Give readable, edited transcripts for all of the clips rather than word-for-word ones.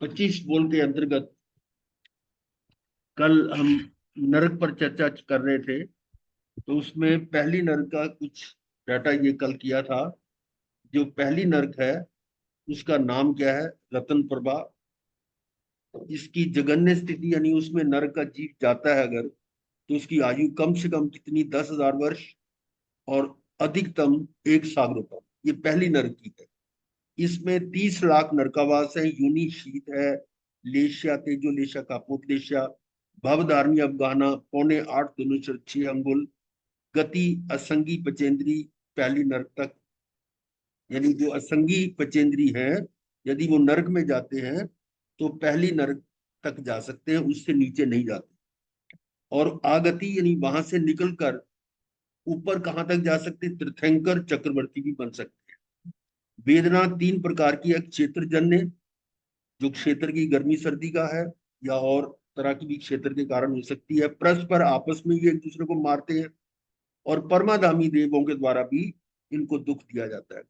25 बोल के अंतर्गत कल हम नरक पर चर्चा कर रहे थे। तो उसमें पहली नरक का कुछ डाटा ये कल किया था। जो पहली नरक है उसका नाम क्या है? रतन प्रभा। इसकी जघन्य स्थिति यानी उसमें नरक का जीव जाता है अगर, तो उसकी आयु कम से कम कितनी? 10,000 वर्ष। और अधिकतम 1 सागरों। ये पहली नरक की है। इसमें 30 लाख नरकावास है। यूनि शीत है, लेशिया तेजो लेशिया कापोत लेशिया, भवधारणी अफगाना, 8.25 धनुष 6 अंगुल, गति असंगी पचेंद्री पहली नरक तक। यानी जो असंगी पचेंद्री है, यदि वो नरक में जाते हैं तो पहली नरक तक जा सकते हैं, उससे नीचे नहीं जाते। और आगति यानी वहां से निकलकर ऊपर कहां तक जा सकते? तीर्थंकर चक्रवर्ती भी बन सकते हैं। वेदना 3 प्रकार की है। क्षेत्रजन्य, जो क्षेत्र की गर्मी सर्दी का है, या और तरह की भी क्षेत्र के कारण हो सकती है। परस्पर आपस में ये एक दूसरे को मारते हैं। और परमाधामी देवों के द्वारा भी इनको दुख दिया जाता है।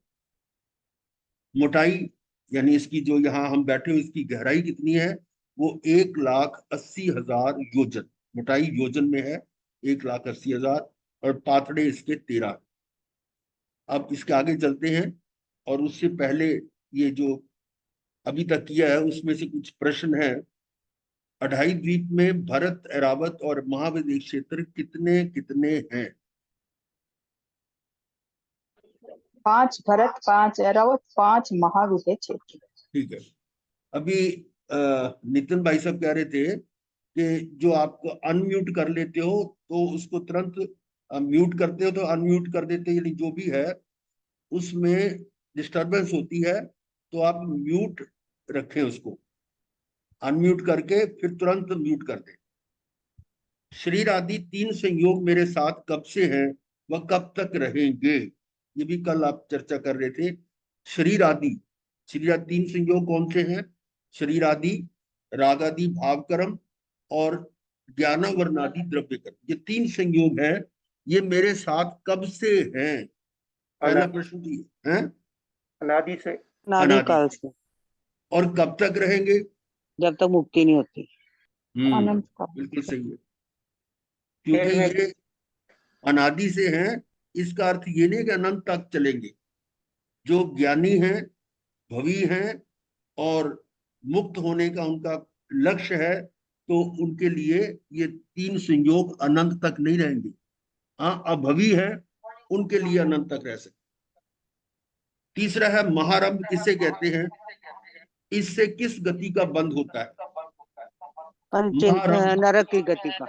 मोटाई यानी इसकी जो यहाँ हम बैठे हो इसकी गहराई कितनी है? वो 1,80,000 योजन। मोटाई योजन में है 1,80,000। और पाथड़े इसके 13। अब इसके आगे चलते हैं। और उससे पहले ये जो अभी तक किया है उसमें से कुछ प्रश्न है। अढ़ाई द्वीप में भरत, ऐरावत और महाविद्य क्षेत्र कितने कितने हैं? 5 भरत, 5 ऐरावत, 5 महाविद्य क्षेत्र। ठीक है। अभी नितिन भाई साहब कह रहे थे कि जो आप अनम्यूट कर लेते हो तो उसको तुरंत म्यूट करते हो तो अनम्यूट कर देते हो, यानी जो भी है उसमें डिस्टरबेंस होती है तो आप म्यूट रखें उसको, अनम्यूट करके फिर तुरंत म्यूट कर दें। शरीर आदि 3 संयोग मेरे साथ कब से हैं, वह कब तक रहेंगे? ये भी कल आप चर्चा कर रहे थे। शरीर आदि, शरीर आदि 3 संयोग कौन से हैं? शरीर आदि, राग आदि भाव कर्म, और ज्ञान वर्णादि द्रव्य कर्म। ये 3 संयोग हैं। ये मेरे साथ कब से हैं? पहला प्रश्न तो ये है। अनादि से। अनादि अनादि काल से। से, और कब तक रहेंगे? जब तक मुक्ति नहीं होती। अनंत काल। बिल्कुल सही है। खेल क्योंकि में ये अनादि से हैं, इसका अर्थ ये नहीं कि अनंत तक चलेंगे। जो ज्ञानी हैं, भवी हैं, और मुक्त होने का उनका लक्ष्य है, तो उनके लिए ये 3 संयोग अनंत तक नहीं रहेंगे। हाँ, अभवी है उनके लिए अनंत तक रह सकते। तीसरा है महारंभ, किसे कहते हैं? इससे किस गति का बंध होता है? महारंभ। नरक की गति का।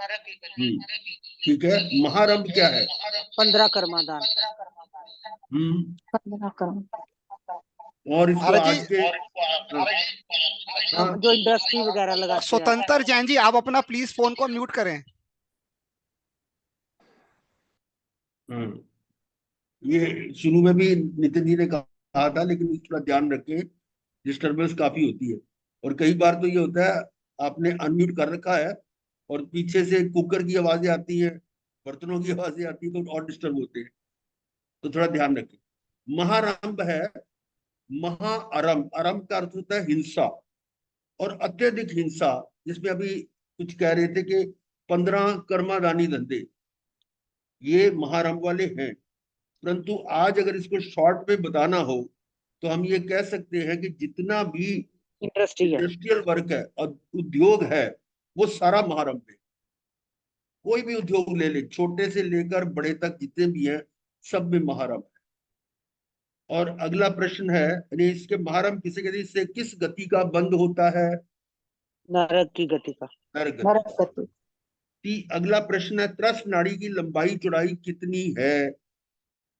ठीक है। महारंभ क्या है? 15 कर्मादान। 15 कर्म और इसको भारत आज जी, के जो इंडस्ट्री वगैरह लगाते हैं। स्वतंत्र जैन जी, आप अपना प्लीज फोन को म्यूट करें। ये शुरू में भी नितिन जी ने कहा था, लेकिन थोड़ा ध्यान रखें, डिस्टरबेंस काफी होती है। और कई बार तो ये होता है आपने अनम्यूट कर रखा है और पीछे से कुकर की आवाजें आती हैं, बर्तनों की आवाजें आती है, तो और डिस्टर्ब होते हैं। तो थोड़ा ध्यान रखें। महारंभ है। महाअरंभ, आरंभ का अर्थ होता है हिंसा, और अत्यधिक हिंसा, जिसमें अभी कुछ कह रहे थे कि 15 कर्मादानी धंधे ये महारंभ वाले हैं। परंतु आज अगर इसको शॉर्ट में बताना हो तो हम ये कह सकते हैं कि जितना भी इंडस्ट्रियल वर्क है और उद्योग है, वो सारा महारंभ है। कोई भी उद्योग ले ले, छोटे से लेकर बड़े तक जितने भी हैं, सब में महारंभ है। और अगला प्रश्न है, यानी इसके महारंभ किसे कहते हैं? इससे किस गति का बंद होता है? नरक की गति का। नरक गति। नरक गति। अगला प्रश्न है, त्रस नाड़ी की लंबाई चौड़ाई कितनी है?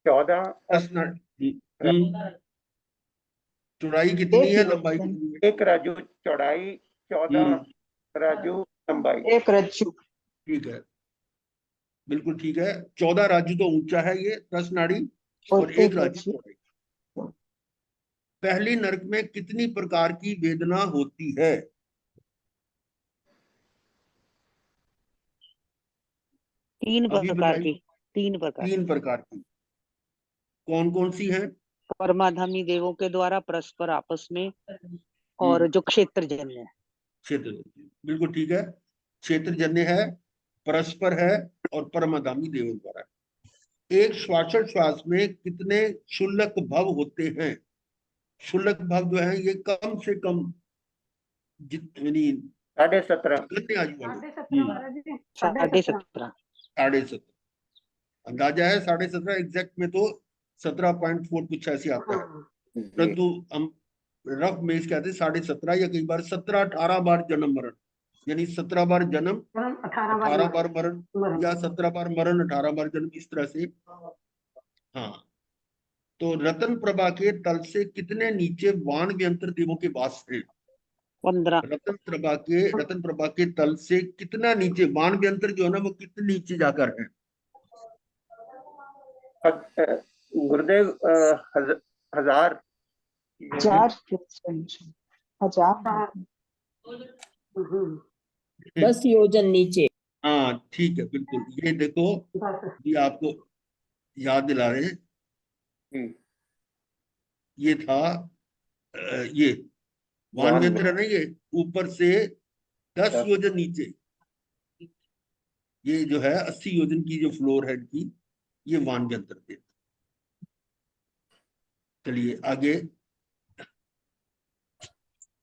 14। त्रस नाड़ी चौड़ाई कितनी है, लंबाई कितनी है? 1 राजू चौड़ाई, 14 राजू लंबाई। 1 रज्जु। ठीक है, बिल्कुल ठीक है। 14 राजू तो ऊंचा है ये त्रस नाड़ी, और 1 राजू चौड़ाई। पहली नरक में कितनी प्रकार की वेदना होती है? 3 अभी प्रकार की। बताइए। 3 प्रकार। 3 प्रकार की। कौन कौन सी हैं? परमाधामी देवों के द्वारा, परस्पर आपस में, और जो क्षेत्रजन्य है। क्षेत्र, बिल्कुल ठीक है। क्षेत्रजन्य है, परस्पर है और परमादामी देवों द्वारा है। एक श्वासोच्छ्वास में कितने क्षुल्लक भव होते हैं? क्षुल्लक भव जो है ये कम से कम यानी 17.5 कितने आयु वाले? 17.5। 17.5 अंदाजा है। 17.5 एग्जैक्ट में तो 17.4 कुछ ऐसे आता है, परंतु हम रफ में इसके कहते हैं 17.5 या कई बार 17-18 बार जन्म मरण, यानी 17 बार जन्म 18 बार मरण, या 17 बार मरण 18 बार जन्म, इस तरह से। हाँ, तो रतन प्रभा के तल से कितने नीचे वाण व्यंतर देवों के वास है? 15। रतन प्रभा के तल से कितना नीचे वाण व्यंतर जो है ना, वो कितने नीचे जाकर है? गुरुदेव 1000 हजार। 10 योजन नीचे। हाँ ठीक है, बिल्कुल। ये देखो, ये आपको याद दिला रहे हैं। ये था ये वान व्यंतर है ना, ये ऊपर से 10 योजन नीचे, ये जो है 80 योजन की जो फ्लोर है इनकी, ये वान व्यंतर थे। चलिए आगे,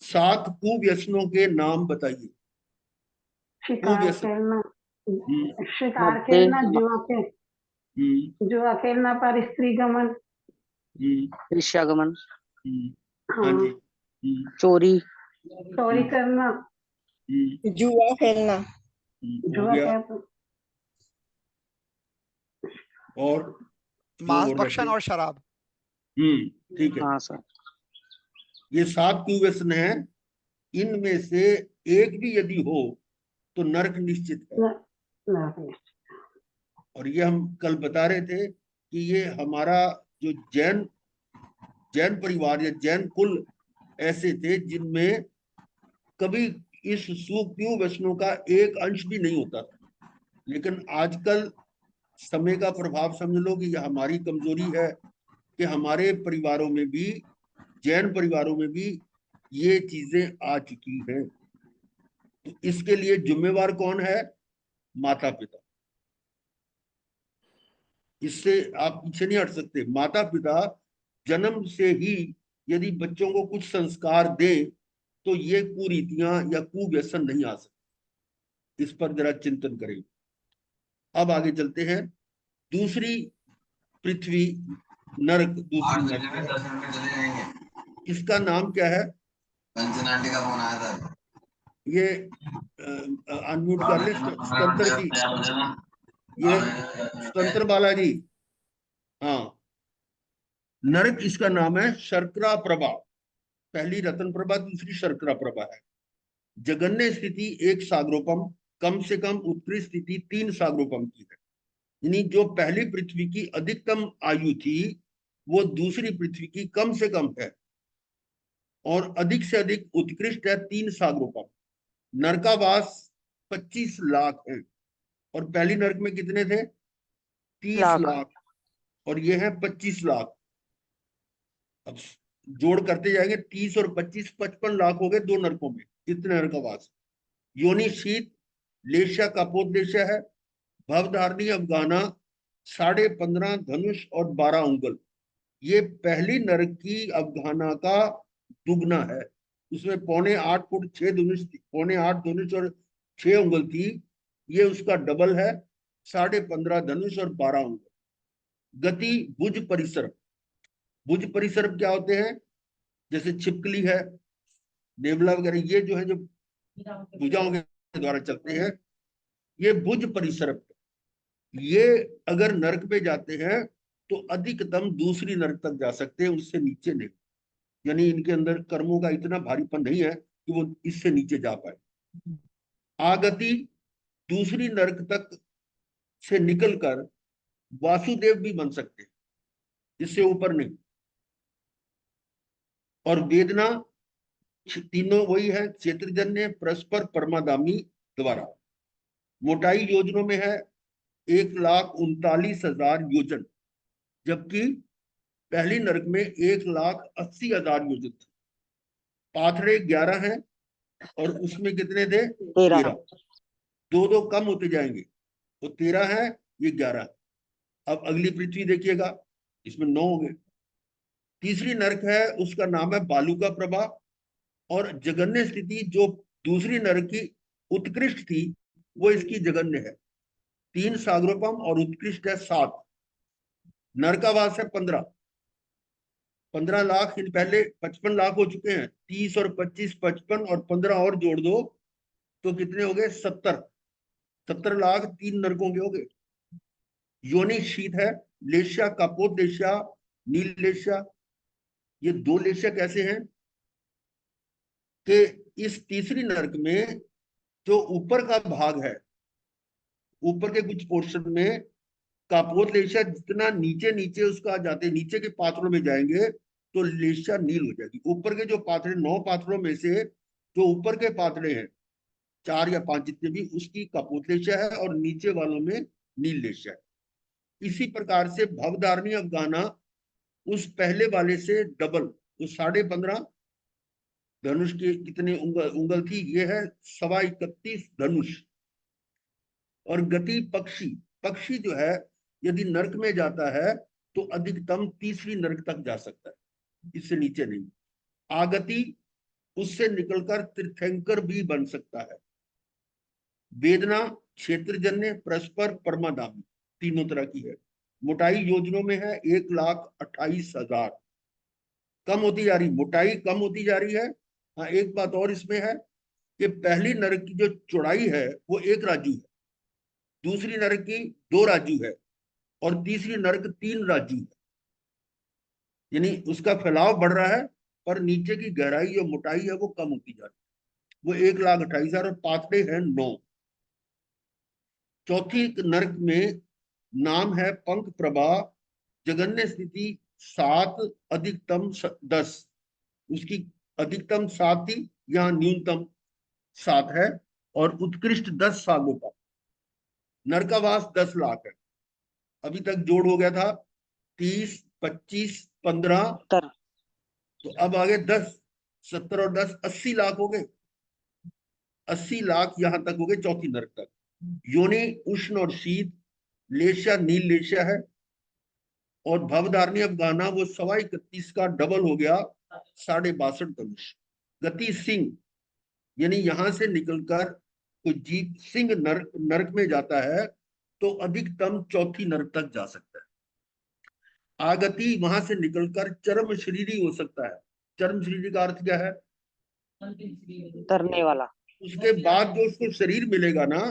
7 कुव्यसनों के नाम बताइए। शिकार खेलना, शिकार मध्य खेलना, जुआ खेल, हम्म जुआ खेलना, पर स्त्री गमन, हम्म ईर्ष्यागमन, हाँ जी, चोरी, चोरी करना, जुआ खेलना, हो जुआ गया। खेलना, और मांस भक्षण और शराब। ठीक है। हाँ सर। ये 7 कुव्यसन है, इनमें से एक भी यदि हो तो नरक निश्चित है। और ये हम कल बता रहे थे कि ये हमारा जो जैन परिवार या जैन कुल ऐसे थे जिनमें कभी इस कुव्यसनों का एक अंश भी नहीं होता था। लेकिन आजकल समय का प्रभाव समझ लो कि यह हमारी कमजोरी है कि हमारे परिवारों में भी, जैन परिवारों में भी ये चीजें आ चुकी हैं। तो इसके लिए जिम्मेवार कौन है? माता पिता। इससे आप पीछे नहीं हट सकते। माता पिता जन्म से ही यदि बच्चों को कुछ संस्कार दें तो ये कुरीतियां या कुव्यसन नहीं आ सकते। इस पर जरा चिंतन करें। अब आगे चलते हैं। दूसरी पृथ्वी नरक, दूसरी नरक, इसका नाम क्या है? कंचनाटी का फोन आया था। ये अनम्यूट कर ले स्वतंत्र जी, ये स्वतंत्र बालाजी। हाँ, नरक इसका नाम है शर्करा प्रभा। पहली रतन प्रभा, दूसरी शर्करा प्रभा है। जगन्य स्थिति 1 सागरोपम, कम से कम उत्कृष्ट स्थिति 3 सागरोपम की है। यानी जो पहली पृथ्वी की अधिकतम आयु थी वो दूसरी पृथ्वी की कम से कम है, और अधिक से अधिक उत्कृष्ट है 3 सागरोपम। नरकावास 25 लाख है, और पहली नरक में कितने थे? 30 लाख, और ये है 25 लाख। अब जोड़ करते जाएंगे, 30 और 25, 55 लाख हो गए 2 नरकों में। कितने नरकावास? योनि शीत, लेशा कपोद्देश्य है, भवधारणी अफगाना, 15.5 धनुष और 12 उंगल। ये पहली नरक की अफगाना का दुगना है। उसमें 8.25 फुट 6 धनुष, 8.25 धनुष और 6 उंगल थी। ये उसका डबल है, 15.5 धनुष और 12 उंगल। गति भुज परिसर। भुज परिसर क्या होते हैं? जैसे छिपकली है, नेवला वगैरह, ये जो है जो भुजाओं के द्वारा चलते हैं, ये भुज परिसर। ये अगर नरक में जाते हैं तो अधिकतम दूसरी नरक तक जा सकते हैं, उससे नीचे नहीं। यानी इनके अंदर कर्मों का इतना भारीपन नहीं है कि वो इससे नीचे जा पाए। आगति, दूसरी नरक तक से निकलकर वासुदेव भी बन सकते हैं, इससे ऊपर नहीं। और वेदना, तीनों वही है, क्षेत्रजन्य, परस्पर, परमादामी द्वारा। मोटाई योजनों में है 1,39,000 योजन, जबकि पहली नरक में 1,80,000 योजन था। पाथड़े 11 हैं और उसमें कितने थे? 13। 13। दो दो कम होते जाएंगे, तो 13 है, ये 11। अब अगली पृथ्वी देखिएगा, इसमें 9 हो गए। तीसरी नरक है, उसका नाम है बालुका प्रभा, और जगन्य स्थिति जो दूसरी नरक की उत्कृष्ट थी वो इसकी जगन्य है। 3 सागरोपम और उत्कृष्ट है 7। नरकावास है 15। 15 लाख, इन पहले 55 लाख हो चुके हैं। 30 और 25 55 और 15 और जोड़ दो तो कितने हो गए? 70। 70 लाख 3 नरकों के हो गए। योनि शीत है, लेश्या, कपोत लेश्या, नील लेश्या। ये 2 लेश्या कैसे हैं कि इस तीसरी नरक में जो ऊपर का भाग है, ऊपर के कुछ पोर्शन में कापोत लेशिया, जितना नीचे नीचे उसका जाते नीचे के पात्रों में जाएंगे तो लेशिया नील हो जाएगी। ऊपर के जो पात्रे 9 पात्रों में से जो ऊपर के पात्रे हैं 4 या 5 जितने भी, उसकी कापोत लेशिया है और नीचे वालों में नील लेशिया है। इसी प्रकार से भवधारणी अफगाना उस पहले वाले से डबल, तो 15.5 धनुष के कितने उंगल थी? ये है 31.25 धनुष। और गति पक्षी, पक्षी जो है यदि नरक में जाता है तो अधिकतम तीसरी नरक तक जा सकता है, इससे नीचे नहीं। आगति, उससे निकलकर तीर्थंकर भी बन सकता है। वेदना, क्षेत्रजन्य, परस्पर, परमादामी, तीनों तरह की है। मोटाई योजनों में है 1,28,000। कम होती जा रही, मोटाई कम होती जा रही है। हाँ, एक बात और इसमें है कि पहली नरक की जो चौड़ाई है वो 1 राजू है, दूसरी नरक की 2 राजू है, और तीसरी नरक 3 राजू है। यानी उसका फैलाव बढ़ रहा है, पर नीचे की गहराई और मोटाई है वो कम होती जा रही है। वो 1,28,000 और पाथड़े हैं 9। चौथी नरक में नाम है पंख प्रभा, जगन्य स्थिति 7, अधिकतम 10। उसकी अधिकतम 7 थी, यहाँ न्यूनतम 7 है, और उत्कृष्ट 10 सालों का। नरकावास 10 लाख है। अभी तक जोड़ हो गया था 30, 25, 15, 70। तो अब आगे 10, 70 और 10, 80 लाख हो गए। 80 लाख यहां तक हो गए चौथी नरक तक। योनि उष्ण और शीत, लेशिया नील लेशिया है, और भवधारणी अफगाना वो 31.25 का डबल हो गया 62.5 धनुष। गति सिंह, यानी यहां से निकलकर कोई जीव सिंह नरक में जाता है तो अधिकतम चौथी नरक तक जा सकता है। आगति, वहां से निकलकर चरम शरीरी हो सकता है। चरम शरीरी का अर्थ क्या है? तरने वाला। उसके बाद जो उसको शरीर मिलेगा ना,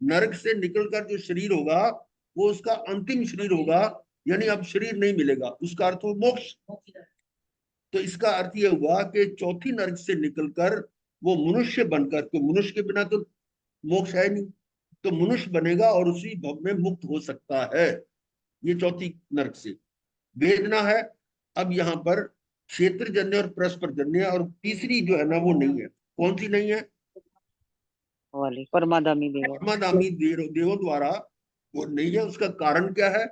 नरक से निकलकर जो शरीर होगा वो उसका अंतिम शरीर होगा, यानी अब शरीर नहीं मिलेगा, उसका अर्थ हो मोक्ष। तो इसका अर्थ यह हुआ कि चौथी नरक से निकलकर वो मनुष्य बनकर, तो मनुष्य के बिना तो मोक्ष है नहीं, तो मनुष्य बनेगा और उसी भव में मुक्त हो सकता है, ये चौथी नरक से। वेदना है, अब यहाँ पर क्षेत्रजन्य और परस्पर जन्य, और तीसरी जो है ना वो नहीं है। कौन सी नहीं है? वाली परमादामी देव। परमाधामी देवों द्वारा वो नहीं है। उसका कारण क्या है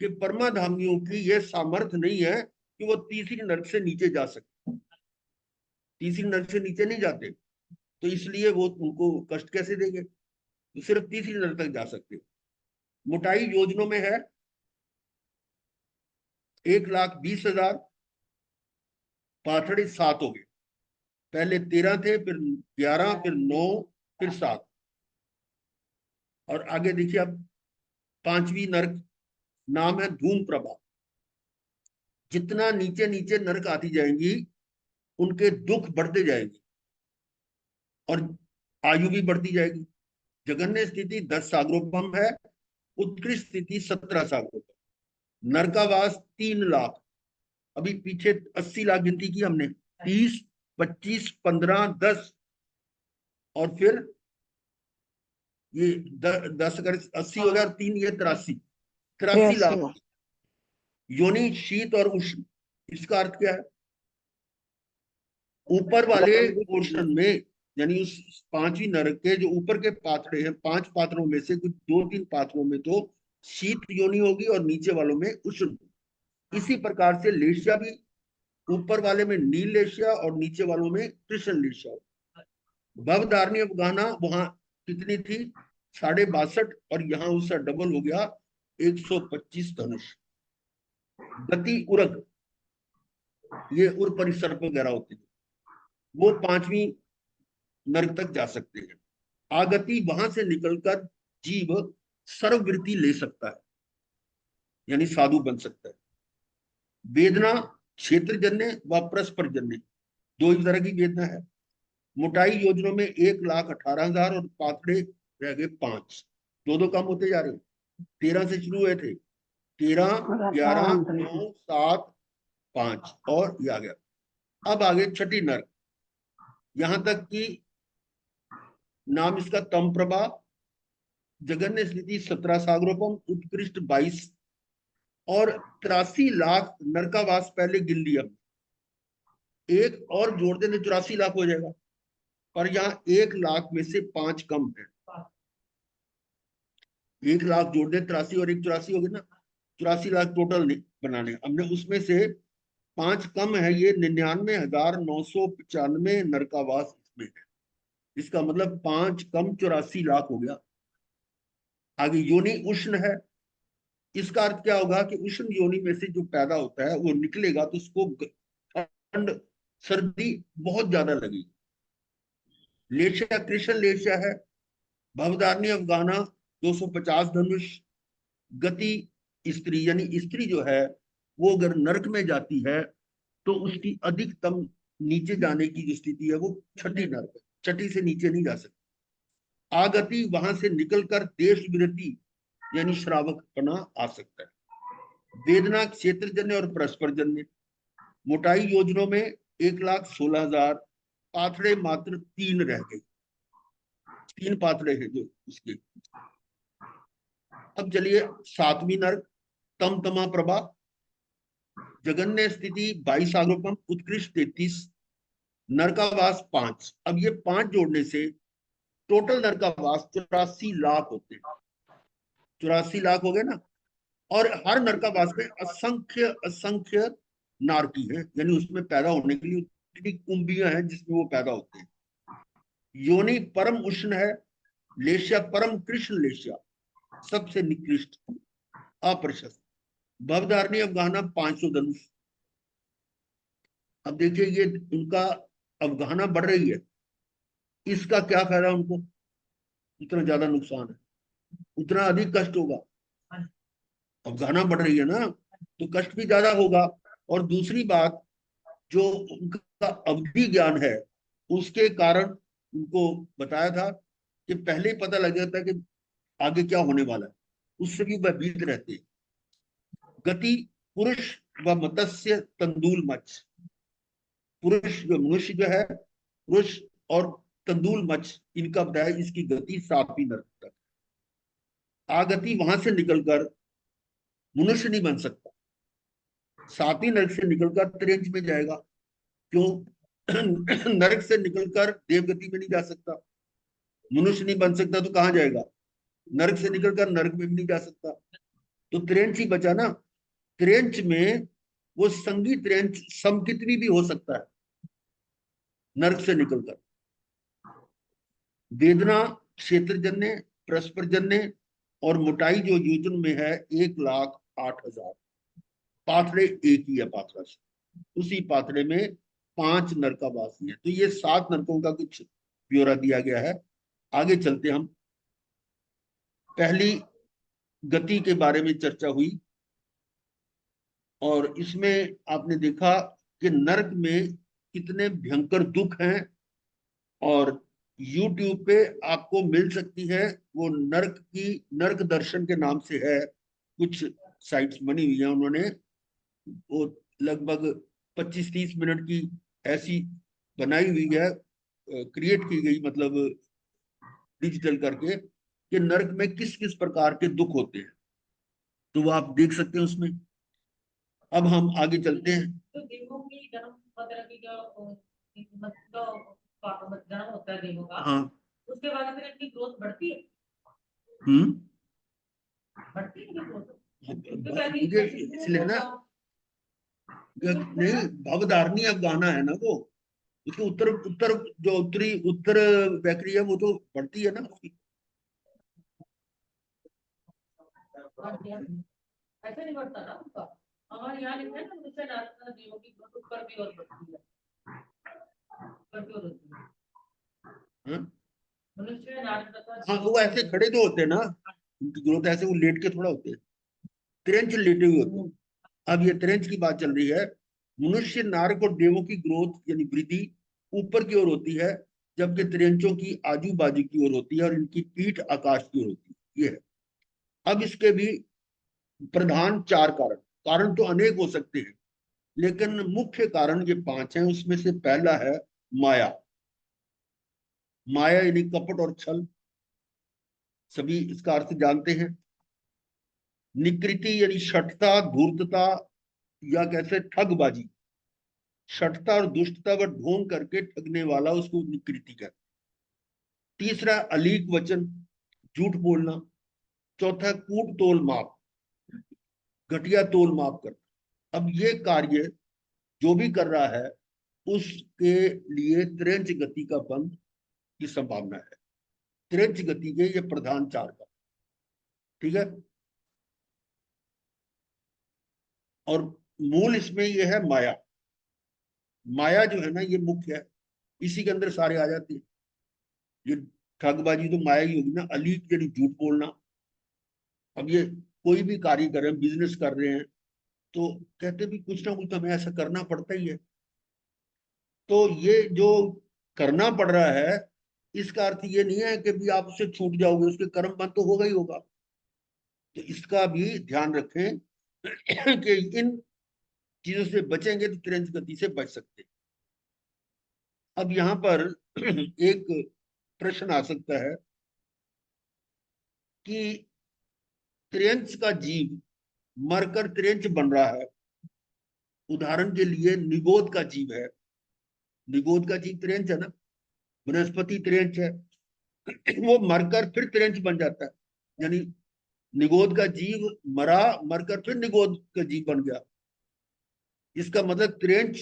कि परमाधामियों की यह सामर्थ्य नहीं है कि वो तीसरी नरक से नीचे जा सके। तीसरी नरक से नीचे नहीं जाते, तो इसलिए वो उनको कष्ट कैसे देंगे? तो सिर्फ तीसरी नरक तक जा सकते। मोटाई योजनों में है 1,20,000। पाथड़े 7 हो गए, पहले 13 थे, फिर 11, फिर 9, फिर 7। और आगे देखिए अब 5वीं नरक, नाम है धूम प्रभा। जितना नीचे नीचे नरक आती जाएंगी उनके दुख बढ़ते जाएंगे और आयु भी बढ़ती जाएगी। जगन्य स्थिति 10 सागरोपम है, उत्कृष्ट स्थिति 17 सागरोपम। नरकावास 3 लाख। अभी पीछे 80 लाख गिनती की हमने, 30, 25, 15, 10, और फिर ये 10 अगर 80 हो गया, 3 ये 83 लाख। योनि शीत और उष्ण, इसका अर्थ क्या है? ऊपर वाले पोर्शन में, यानी उस 5वीं नरक के जो ऊपर के पात्रे हैं, 5 पात्रों में से कुछ 2-3 पात्रों में तो शीत योनि होगी और नीचे वालों में उष्ण। इसी प्रकार से लेशिया भी ऊपर वाले में नील लेशिया और नीचे वालों में कृष्ण लेशिया। भवधारणी अफगाना वहां कितनी थी 62.5 और यहाँ उसका डबल हो गया 125 धनुष। गति उरग, ये उर परिसर वगैरह होते हैं, वो 5वीं नर्क तक जा सकते हैं। आगति वहां से निकलकर जीव सर्ववृत्ति ले सकता है, यानी साधु बन सकता है। वेदना क्षेत्रजन्य व परस्परजन्य, दो ही तरह की वेदना है। मोटाई योजनों में 1,18,000 और पातड़े रह गए 5, दो कम होते जा रहे। 13 से शुरू हुए थे, 13, 11, 9, 7, 5 और ये आ गया। अब आगे छठी नर्क, यहां तक कि नाम इसका तम प्रभा, जगन्य स्थिति 17 सागरोपम, उत्कृष्ट 22 और 83 लाख नरकावास पहले गिन लिया। एक और जोड़ देने 84 लाख हो जाएगा, पर यहाँ 1 लाख में से 5 कम है। 1 लाख जोड़ दे 83 और 1 84 हो गए ना, 84 लाख टोटल नहीं बनाने हमने, उसमें से 5 कम है। ये 99,995 नरकावास इसमें है। इसका मतलब 5 कम 84 लाख हो गया। आगे योनि उष्ण है, इसका अर्थ क्या होगा कि उष्ण योनि में से जो पैदा होता है वो निकलेगा तो उसको ठंड सर्दी बहुत ज्यादा लगेगी। लेशिया कृष्ण लेशिया है। भवधारणी अफगाना 250 धनुष। गति स्त्री, यानी स्त्री जो है वो अगर नरक में जाती है तो उसकी अधिकतम नीचे जाने की जो स्थिति है वो छठी नरक है, छठी से नीचे नहीं जा सकती। आगति वहां से निकलकर देश विरति यानी श्रावकपना आ सकता है। वेदना क्षेत्रजन्य और परस्परजन्य। मोटाई योजनों में 1,16,000, पाथड़े मात्र 3 रह गए, 3 पाथड़े हैं जो उसके। अब चलिए 7वीं नर्क, तमतमा प्रभा, जगन्य स्थिति 22 आरोपम, उत्कृष्ट 33, नरकावास 5। अब ये 5 जोड़ने से टोटल नरकावास 84 लाख होते हैं। 84 लाख हो गए ना। और हर नरकावास में असंख्य असंख्य नारकी है, यानी उसमें पैदा होने के लिए उतनी कुंभियां हैं जिसमें वो पैदा होते हैं। योनि परम उष्ण है। लेशिया परम कृष्ण लेशिया, सबसे निकृष्ट अप्रशस्त। भवधारणी अफगाना 500 धनुष। अब देखिए ये उनका अफगाना बढ़ रही है, इसका क्या फायदा उनको, उतना ज्यादा नुकसान है, उतना अधिक कष्ट होगा। अफगाना बढ़ रही है ना तो कष्ट भी ज्यादा होगा। और दूसरी बात, जो उनका अवधि ज्ञान है उसके कारण उनको बताया था कि पहले ही पता लग जाता है कि आगे क्या होने वाला है, उससे भी भयभीत रहते हैं। गति पुरुष व मत्स्य तंदूल मत्स्य, पुरुष जो मनुष्य जो है, पुरुष और तंदूल मत्स्य, इनका बताया इसकी गति 7वीं नर्क तक। आगति वहां से निकलकर मनुष्य नहीं बन सकता, 7वीं नर्क से निकलकर त्रिंच में जाएगा। क्यों? नरक से निकलकर देवगति में नहीं जा सकता, मनुष्य नहीं बन सकता तो कहां जाएगा? नरक से निकलकर नरक में भी नहीं जा सकता, तो त्रेंच ही बचा ना। त्रेंच में वो संगी त्रेंच समकितवी भी हो सकता है नरक से निकलकर। वेदना क्षेत्रजन्य परस्परजन्य और मोटाई जो योजन में है 1,08,000। पाथड़े एक ही है पाथड़ा से, उसी पाथड़े में 5 नरकावासी है। तो ये 7 नरकों का कुछ ब्यौरा दिया गया है। आगे चलते हम। पहली गति के बारे में चर्चा हुई और इसमें आपने देखा कि नरक में कितने भयंकर दुख हैं। और YouTube पे आपको मिल सकती है, वो नरक दर्शन के नाम से है, कुछ साइट्स बनी हुई है उन्होंने, वो लगभग 25-30 मिनट की ऐसी बनाई हुई है, क्रिएट की गई, मतलब डिजिटल करके, कि नरक में किस किस प्रकार के दुख होते हैं, तो वो आप देख सकते हैं उसमें। अब हम आगे चलते हैं। तो देवों की जन्म वगैरह की जन्म होता है देवों का, हाँ, उसके बाद फिर इनकी ग्रोथ बढ़ती है, बढ़ती है ग्रोथ। मुझे इसलिए ना नहीं, भवधारणी अब गाना है ना वो, उसके उत्तर उत्तर जो उत्तरी उत्तर बैकरी है वो तो बढ़ती है ना उसकी। ऐसा नहीं बढ़ता ना उनका। हमारे यहाँ लिखा है ना, मनुष्य नारद देवों की ग्रोथ ऊपर की ओर बढ़ती है, ऊपर की ओर होती है। हाँ? मनुष्य नारद हाँ, वो ऐसे खड़े तो होते हैं ना, उनकी ग्रोथ ऐसे वो लेट के थोड़ा होते हैं, त्रेंच लेटे हुए होते हैं। अब ये त्रेंच की बात चल रही है। मनुष्य नारक और देवों की ग्रोथ यानी वृद्धि ऊपर की ओर होती है, जबकि त्रेंचों की आजू बाजू की ओर होती है और इनकी पीठ आकाश की ओर होती है। ये है। अब इसके भी प्रधान 4 कारण, कारण तो अनेक हो सकते हैं, लेकिन मुख्य कारण ये 5 हैं। उसमें से पहला है माया। माया यानी कपट और छल, सभी इसका अर्थ जानते हैं। निकृति यानी शठता, धूर्तता, या कैसे ठगबाजी, शठता और दुष्टता व ढोंग करके ठगने वाला उसको निकृति कहते। तीसरा अलीक वचन, झूठ बोलना। चौथा कूट तोल माप, घटिया तोल माप करना। अब ये कार्य जो भी कर रहा है उसके लिए त्रेंच गति का बंध की संभावना है। त्रेंच गति के ये प्रधान 4 का, ठीक है। और मूल इसमें ये है माया। माया जो है ना ये मुख्य है, इसी के अंदर सारे आ जाते हैं। ये ठगबाजी तो माया ही होगी ना। अलीक यानी झूठ बोलना। अब ये कोई भी कार्य कर रहे हैं, बिजनेस कर रहे हैं, तो कहते भी कुछ ना कुछ तो हमें ऐसा करना पड़ता ही है। तो ये जो करना पड़ रहा है, इसका अर्थ ये नहीं है कि भी आप उससे छूट जाओगे, उसके कर्म बंद तो होगा ही होगा। तो इसका भी ध्यान रखें कि इन चीजों से बचेंगे तो त्रेंच गति से बच सकते हैं। अब यहाँ पर एक प्रश्न आ सकता है कि त्रेंच का जीव मरकर त्रेंच बन रहा है। उदाहरण के लिए निगोद का जीव है, निगोद का जीव त्रेंच है ना, वनस्पति त्रेंच है। वो मरकर फिर त्रेंच बन जाता है, यानी निगोद का जीव मरा, मरकर फिर निगोद का जीव बन गया। इसका मतलब त्रेंच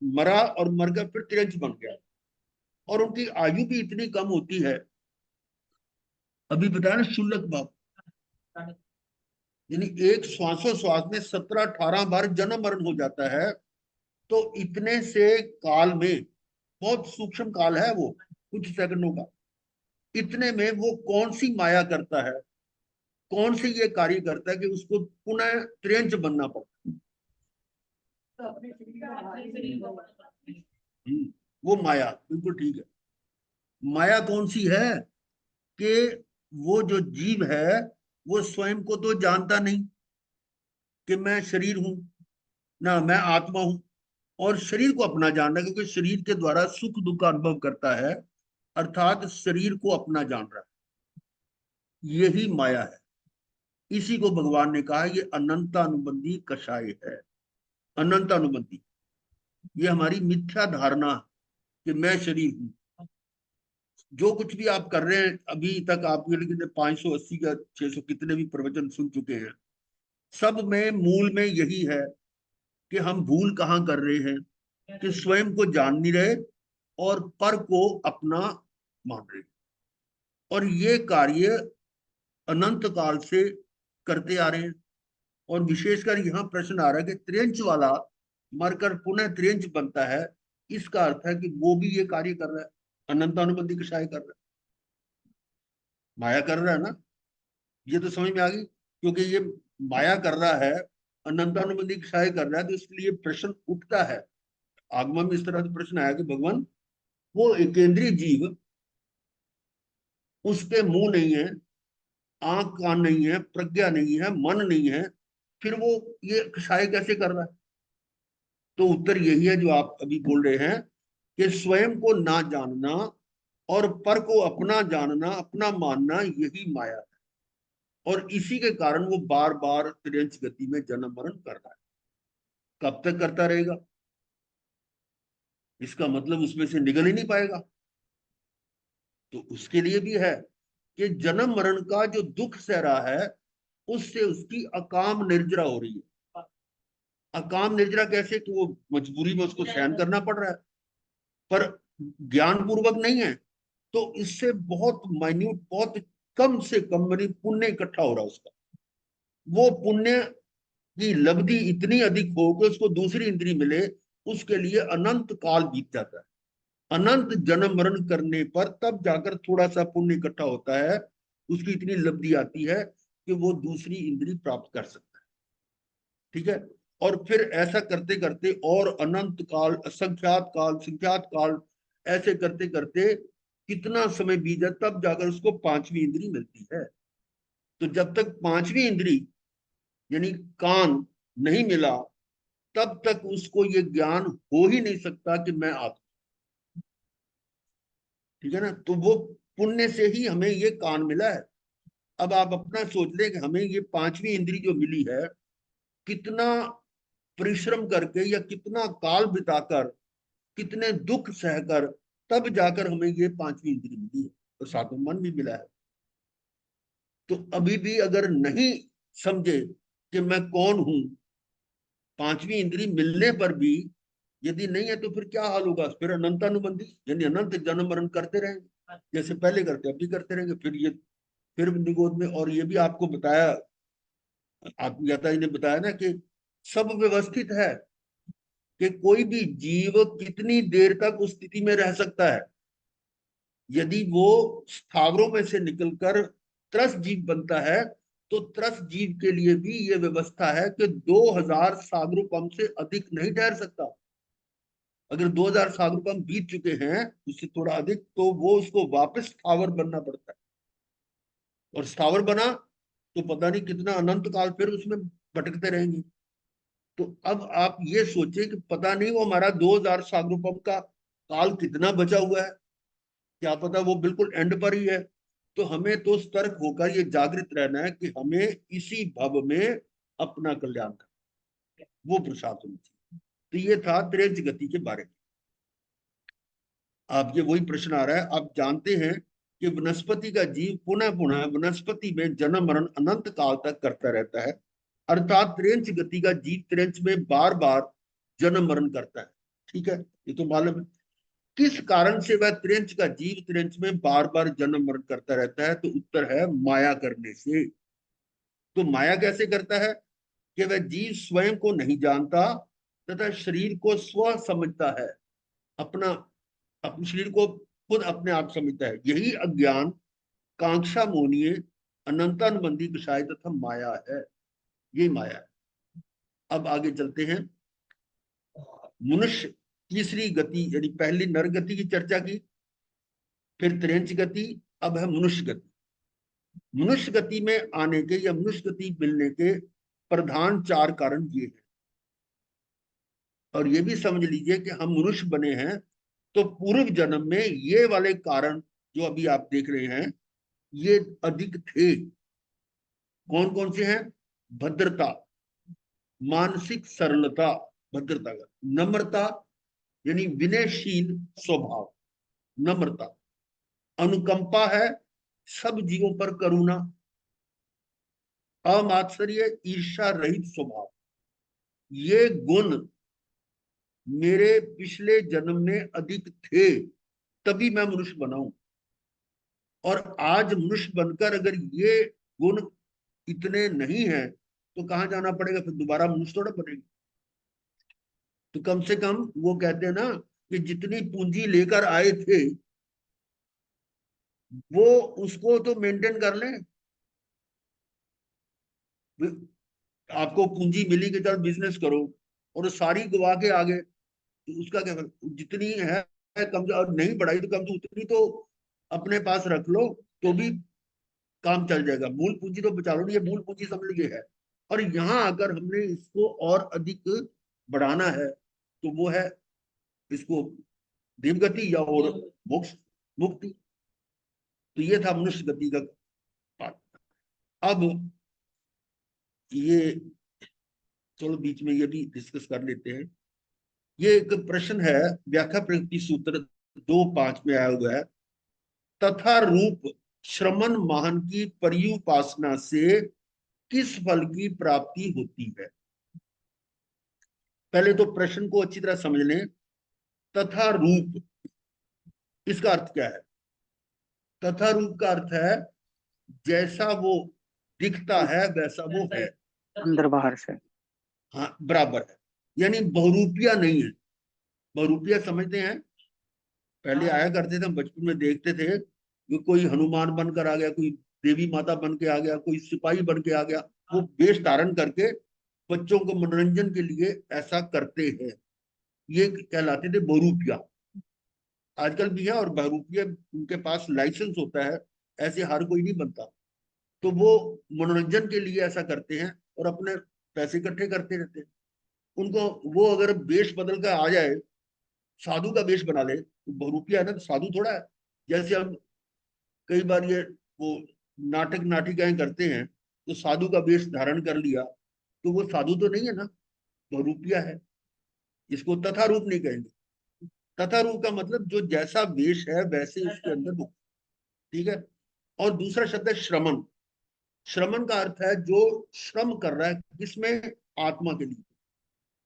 मरा और मरकर फिर त्रेंच बन गया। और उनकी आयु भी इतनी कम होती है, अभी बताया ना शुल्लक भाव, यानी एक श्वासोश्वास में 17-18 बार जन्म मरण हो जाता है। तो इतने से काल में, बहुत सूक्ष्म काल है वो, कुछ सेकंडों का, इतने में वो कौन सी माया करता है, कौन सी ये कार्य करता है कि उसको पुनः त्रेंच बनना पड़ता अपने शरीर को है। वो माया, बिल्कुल ठीक है। माया कौन सी है कि वो जो जीव है वो स्वयं को तो जानता नहीं कि मैं शरीर हूं, ना मैं आत्मा हूं, और शरीर को अपना जानना, क्योंकि शरीर के द्वारा सुख दुख का अनुभव करता है, अर्थात शरीर को अपना जान रहा है। यही माया है। इसी को भगवान ने कहा ये अनंतानुबंधी कषाय है। अनंतानुबंधी, ये हमारी मिथ्या धारणा कि मैं शरीर हूं। जो कुछ भी आप कर रहे हैं अभी तक, आप 580 या 600 कितने भी प्रवचन सुन चुके हैं, सब में मूल में यही है कि हम भूल कहाँ कर रहे हैं कि स्वयं को जान नहीं रहे और पर को अपना मान रहे। और ये कार्य अनंत काल से करते आ रहे हैं। और विशेषकर यहाँ प्रश्न आ रहा है कि त्रेंच वाला मरकर पुनः त्रेंच बनता है, इसका अर्थ है कि वो भी ये कार्य कर रहा है, अनंत अनुबंधी कषाय कर रहा है, माया कर रहा है ना। ये तो समझ में आ गई, क्योंकि ये माया कर रहा है, अनंतानुबंधी कषाय कर रहा है, तो इसलिए प्रश्न उठता है। आगमन में इस तरह से प्रश्न आया कि भगवान, वो एक केंद्रीय जीव, उसके मुंह नहीं है, आंख कान नहीं है, प्रज्ञा नहीं है, मन नहीं है, फिर वो ये कषाय कैसे कर रहा है? तो उत्तर यही है जो आप अभी बोल रहे हैं कि स्वयं को ना जानना और पर को अपना जानना, अपना मानना, यही माया है। और इसी के कारण वो बार बार त्रियंच गति में जन्म मरण कर रहा है। कब तक करता रहेगा? इसका मतलब उसमें से निकल ही नहीं पाएगा। तो उसके लिए भी है कि जन्म मरण का जो दुख सह रहा है, उससे उसकी अकाम निर्जरा हो रही है। अकाम निर्जरा कैसे कि वो मजबूरी में उसको सहन करना पड़ रहा है, पर ज्ञान पूर्वक नहीं है, तो इससे बहुत माइन्यूट, बहुत कम से कम मेरी पुण्य इकट्ठा हो रहा है उसका। वो पुण्य की लब्धि इतनी अधिक हो कि उसको दूसरी इंद्री मिले, उसके लिए अनंत काल बीत जाता है। अनंत जन्म मरण करने पर तब जाकर थोड़ा सा पुण्य इकट्ठा होता है, उसकी इतनी लब्धि आती है कि वो दूसरी इंद्री प्राप्त कर सकता है। ठीक है, और फिर ऐसा करते करते और अनंत काल, संख्यात काल, ऐसे करते करते कितना समय बीत जाए, तब जाकर उसको पांचवी इंद्री मिलती है। तो जब तक पांचवी इंद्री यानी कान नहीं मिला, तब तक उसको ये ज्ञान हो ही नहीं सकता कि मैं आत्मा। ठीक है ना, तो वो पुण्य से ही हमें ये कान मिला है। अब आप अपना सोच लें कि हमें ये पांचवी इंद्री जो मिली है, कितना परिश्रम करके या कितना काल बिताकर, कितने दुख सहकर, तब जाकर हमें ये पांचवी इंद्री मिली है, और सातवां मन भी मिला है। तो अभी भी अगर नहीं समझे कि मैं कौन हूं, पांचवी इंद्री मिलने पर भी यदि नहीं है, तो फिर क्या हाल होगा? फिर अनंतानुबंधी यानी अनंत जन्म मरण करते रहेंगे, जैसे पहले करते अभी करते रहेंगे। फिर निगोद में। और ये भी आपको बताया, आप ज्ञाता जी ने बताया ना कि सब व्यवस्थित है, कि कोई भी जीव कितनी देर तक उस स्थिति में रह सकता है। यदि वो स्थावरों में से निकलकर त्रस जीव बनता है, तो त्रस जीव के लिए भी ये व्यवस्था है कि 2000 सागरोपम से अधिक नहीं ठहर सकता। अगर 2000 सागरोपम बीत चुके हैं, उससे थोड़ा अधिक, तो वो उसको वापस स्थावर बनना पड़ता है। और स्थावर बना तो पता नहीं कितना अनंत काल फिर उसमें भटकते रहेंगे। तो अब आप ये सोचे कि पता नहीं वो हमारा 2000 सागरोपम का काल कितना बचा हुआ है, क्या पता वो बिल्कुल एंड पर ही है। तो हमें तो सतर्क होकर ये जागृत रहना है कि हमें इसी भव में अपना कल्याण करना, वो प्रसाद होनी चाहिए। तो ये था त्रेज गति के बारे में। आपके वही प्रश्न आ रहा है, आप जानते हैं कि वनस्पति का जीव पुनः पुनः वनस्पति में जन्म मरण अनंत काल तक करता रहता है, अर्थात त्रेंच गति का जीव त्रेंच में बार बार जन्म मरण करता है। ठीक है, ये तो मालूम है। किस कारण से वह त्रेंच का जीव त्रेंच में बार बार जन्म मरण करता रहता है? तो उत्तर है माया करने से। तो माया कैसे करता है? कि वह जीव स्वयं को नहीं जानता तथा शरीर को स्व समझता है, अपना अपने शरीर को खुद अपने आप समझता है। यही अज्ञान, कांक्षा मोहनीय, अनंतानुबंधी कषाय तथा माया है। यही माया है। अब आगे चलते हैं। मनुष्य तीसरी गति यानी पहली नर गति की चर्चा की, फिर त्रेंच गति, अब है मनुष्य गति। मनुष्य गति में आने के या मनुष्य गति मिलने के प्रधान 4 कारण ये हैं। और ये भी समझ लीजिए कि हम मनुष्य बने हैं तो पूर्व जन्म में ये वाले कारण जो अभी आप देख रहे हैं, ये अधिक थे। कौन कौन से हैं? भद्रता, मानसिक सरलता, भद्रता का, नम्रता यानी विनयशील स्वभाव, नम्रता, अनुकंपा है, सब जीवों पर करुणा, अमात्सर्य, ईर्ष्या रहित स्वभाव। ये गुण मेरे पिछले जन्म में अधिक थे, तभी मैं मनुष्य बना हूं। और आज मनुष्य बनकर अगर ये गुण इतने नहीं है, तो कहां जाना पड़ेगा? फिर दोबारा मनुष्य थोड़ा बनेंगे। तो कम से कम वो कहते हैं ना कि जितनी पूंजी लेकर आए थे, वो उसको तो मेंटेन कर लें। आपको पूंजी मिली कि चल बिजनेस करो, और सारी गवा के आगे, तो उसका क्या? जितनी है कम, और नहीं बढ़ाई तो कम से उतनी तो अपने पास रख लो, तो भी काम चल जाएगा। मूल पूंजी तो बचा लो नहीं, ये मूल पूंजी समझ लीजिए है। और यहाँ अगर हमने इसको और अधिक बढ़ाना है, तो वो है इसको दिवगति या और मोक्ष, मुक्ति। तो ये था मनुष्य गति का पाठ। अब ये चलो बीच में ये भी डिस्कस कर लेते हैं। ये एक प्रश्न है, व्याख्या प्रयुक्ति सूत्र 2.5 में आया हुआ है। तथा रूप श्रमण महान की पर्युपासना से किस फल की प्राप्ति होती है? पहले तो प्रश्न को अच्छी तरह समझ लें। तथा रूप, इसका अर्थ क्या है? तथा रूप का अर्थ है जैसा वो दिखता है वैसा वो है। अंदर बाहर से। हाँ, बराबर है, यानी बहुरूपिया नहीं है। बहुरूपिया समझते हैं, पहले आया करते थे, हम बचपन में देखते थे कि कोई हनुमान बनकर आ गया, कोई देवी माता बन के आ गया, कोई सिपाही बन के आ गया, वो वेश धारण करके बच्चों को मनोरंजन के लिए ऐसा करते हैं, ये कहलाते थे बहुरूपिया। आजकल भी है, और बहुरूपिया उनके पास लाइसेंस होता है, ऐसे हर कोई नहीं बनता। तो वो मनोरंजन के लिए ऐसा करते हैं और अपने पैसे इकट्ठे करते रहते हैं। उनको वो अगर वेश बदल कर आ जाए, साधु का वेश बना ले, तो बहुरूपिया है ना, तो साधु थोड़ा है। जैसे हम कई बार ये वो नाटक नाटिकाएं करते हैं, तो साधु का वेश धारण कर लिया, तो वो साधु तो नहीं है ना, बहुरूपिया है। इसको तथा रूप नहीं कहेंगे। तथा रूप का मतलब जो जैसा वेश है वैसे उसके अंदर रूप, ठीक है। और दूसरा शब्द है श्रमण। श्रमण का अर्थ है जो श्रम कर रहा है, किसमें? आत्मा के लिए,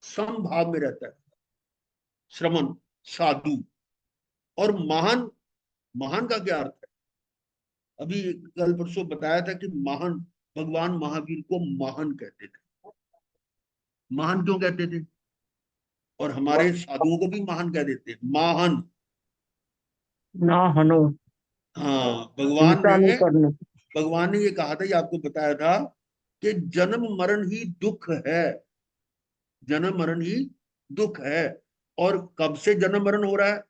समभाव में रहता है, श्रमण, साधु। और महान, महान का क्या अर्थ है? अभी कल परसों बताया था कि महान, भगवान महावीर को महान कहते थे। महान क्यों कहते थे? और हमारे साधुओं को भी महान कह देते हैं, महान। ना हनो हाँ, हिंसा नहीं करने। भगवान ने ये कहा था, ये आपको बताया था कि जन्म मरण ही दुख है, जन्म मरण ही दुख है। और कब से जन्म मरण हो रहा है?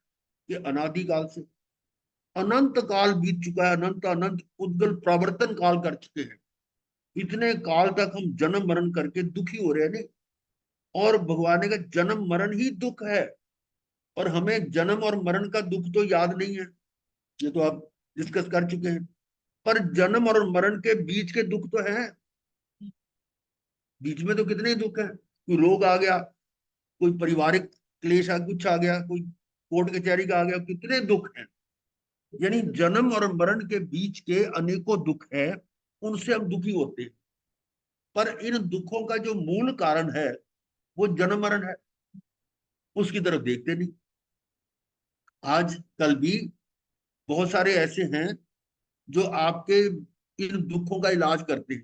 कि अनादिकाल से, अनंत काल बीत चुका है, अनंत अनंत उद्गल प्रवर्तन काल कर चुके हैं। इतने काल तक हम जन्म मरण करके दुखी हो रहे हैं। नहीं, और भगवान ने कहा जन्म मरण ही दुख है, और हमें जन्म और मरण का दुख तो याद नहीं है, ये तो आप डिस्कस कर चुके हैं। पर जन्म और मरण के बीच के दुख तो है, बीच में तो कितने दुख है। कोई रोग आ गया, कोई पारिवारिक क्लेश कुछ आ गया, कोई कोर्ट कचहरी का आ गया, कितने दुख हैं। यानी जन्म और मरण के बीच के अनेकों दुख है, उनसे हम दुखी होते हैं। पर इन दुखों का जो मूल कारण है वो जन्म मरण है, उसकी तरफ देखते नहीं। आज कल भी बहुत सारे ऐसे हैं जो आपके इन दुखों का इलाज करते हैं।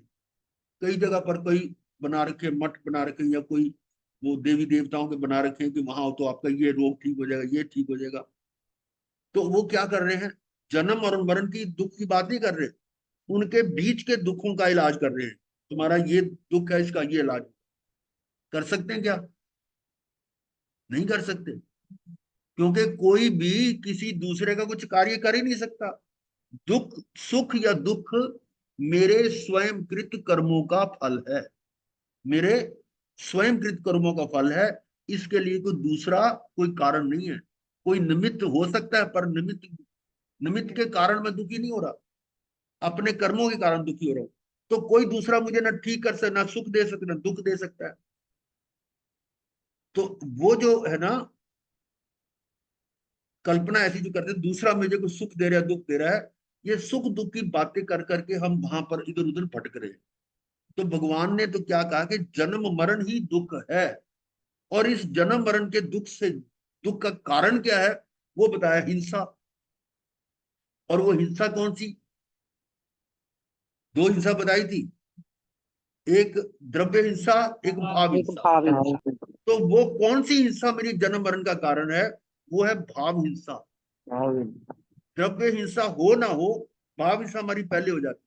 कई जगह पर कोई बना रखे, मठ बना रखे, या कोई वो देवी देवताओं के बना रखे हैं कि वहां हो तो आपका ये रोग ठीक हो जाएगा, ये ठीक हो जाएगा। तो वो क्या कर रहे हैं? जन्म और मरण की दुख की बात नहीं कर रहे, उनके बीच के दुखों का इलाज कर रहे हैं। तुम्हारा ये दुख है, इसका ये इलाज कर सकते हैं क्या? नहीं कर सकते, क्योंकि कोई भी किसी दूसरे का कुछ कार्य कर ही नहीं सकता। दुख, सुख या दुख मेरे स्वयं कृत कर्मों का फल है, मेरे स्वयं कृत कर्मों का फल है। इसके लिए कोई दूसरा कोई कारण नहीं है। कोई निमित्त हो सकता है, पर निमित्त, निमित्त के कारण मैं दुखी नहीं हो रहा, अपने कर्मों के कारण दुखी हो रहा हूं। तो कोई दूसरा मुझे ना ठीक कर सकता, ना सुख दे सकता, ना दुख दे सकता है। तो वो जो है ना, कल्पना ऐसी जो करते हैं दूसरा मुझे को सुख दे रहा है, दुख दे रहा है, ये सुख दुख की बातें कर करके हम वहां पर इधर उधर भटक रहे हैं। तो भगवान ने तो क्या कहा कि जन्म मरण ही दुख है, और इस जन्म मरण के दुख से, दुख का कारण क्या है वो बताया, हिंसा। और वो हिंसा कौन सी? दो हिंसा बताई थी, एक द्रव्य हिंसा, एक भाव एक हिंसा। भाव हिंसा। तो वो कौन सी हिंसा मेरी जन्म मरण का कारण है? वो है भाव हिंसा। द्रव्य हिंसा हो ना हो, भाव हिंसा हमारी पहले हो जाती,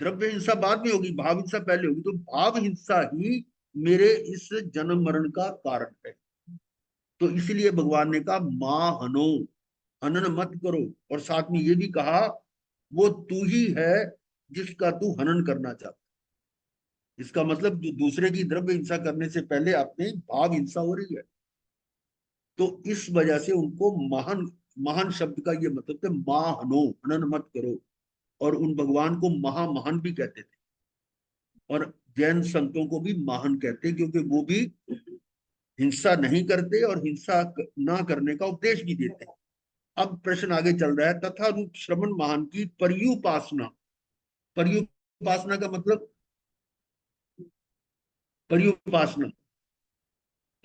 द्रव्य हिंसा बाद में होगी, भाव हिंसा पहले होगी। तो भाव हिंसा ही मेरे इस जन्म मरण का कारण है। तो इसलिए भगवान ने कहा मां हनो, हनन मत करो। और साथ में ये भी कहा वो तू ही है जिसका तू हनन करना चाहता। इसका मतलब जो दूसरे की द्रव्य हिंसा करने से पहले अपने भाव हिंसा हो रही है। तो इस वजह से उनको महान, महान शब्द का ये मतलब है मां हनो, हनन मत करो। और उन भगवान को महान भी कहते थे, और जैन संतों को भी महान कहते हैं, क्योंकि वो भी हिंसा नहीं करते और हिंसा ना करने का उपदेश भी देते हैं। अब प्रश्न आगे चल रहा है, तथा रूप श्रवण महान की पर्युपासना। पर्युपासना का मतलब, पर्युपासना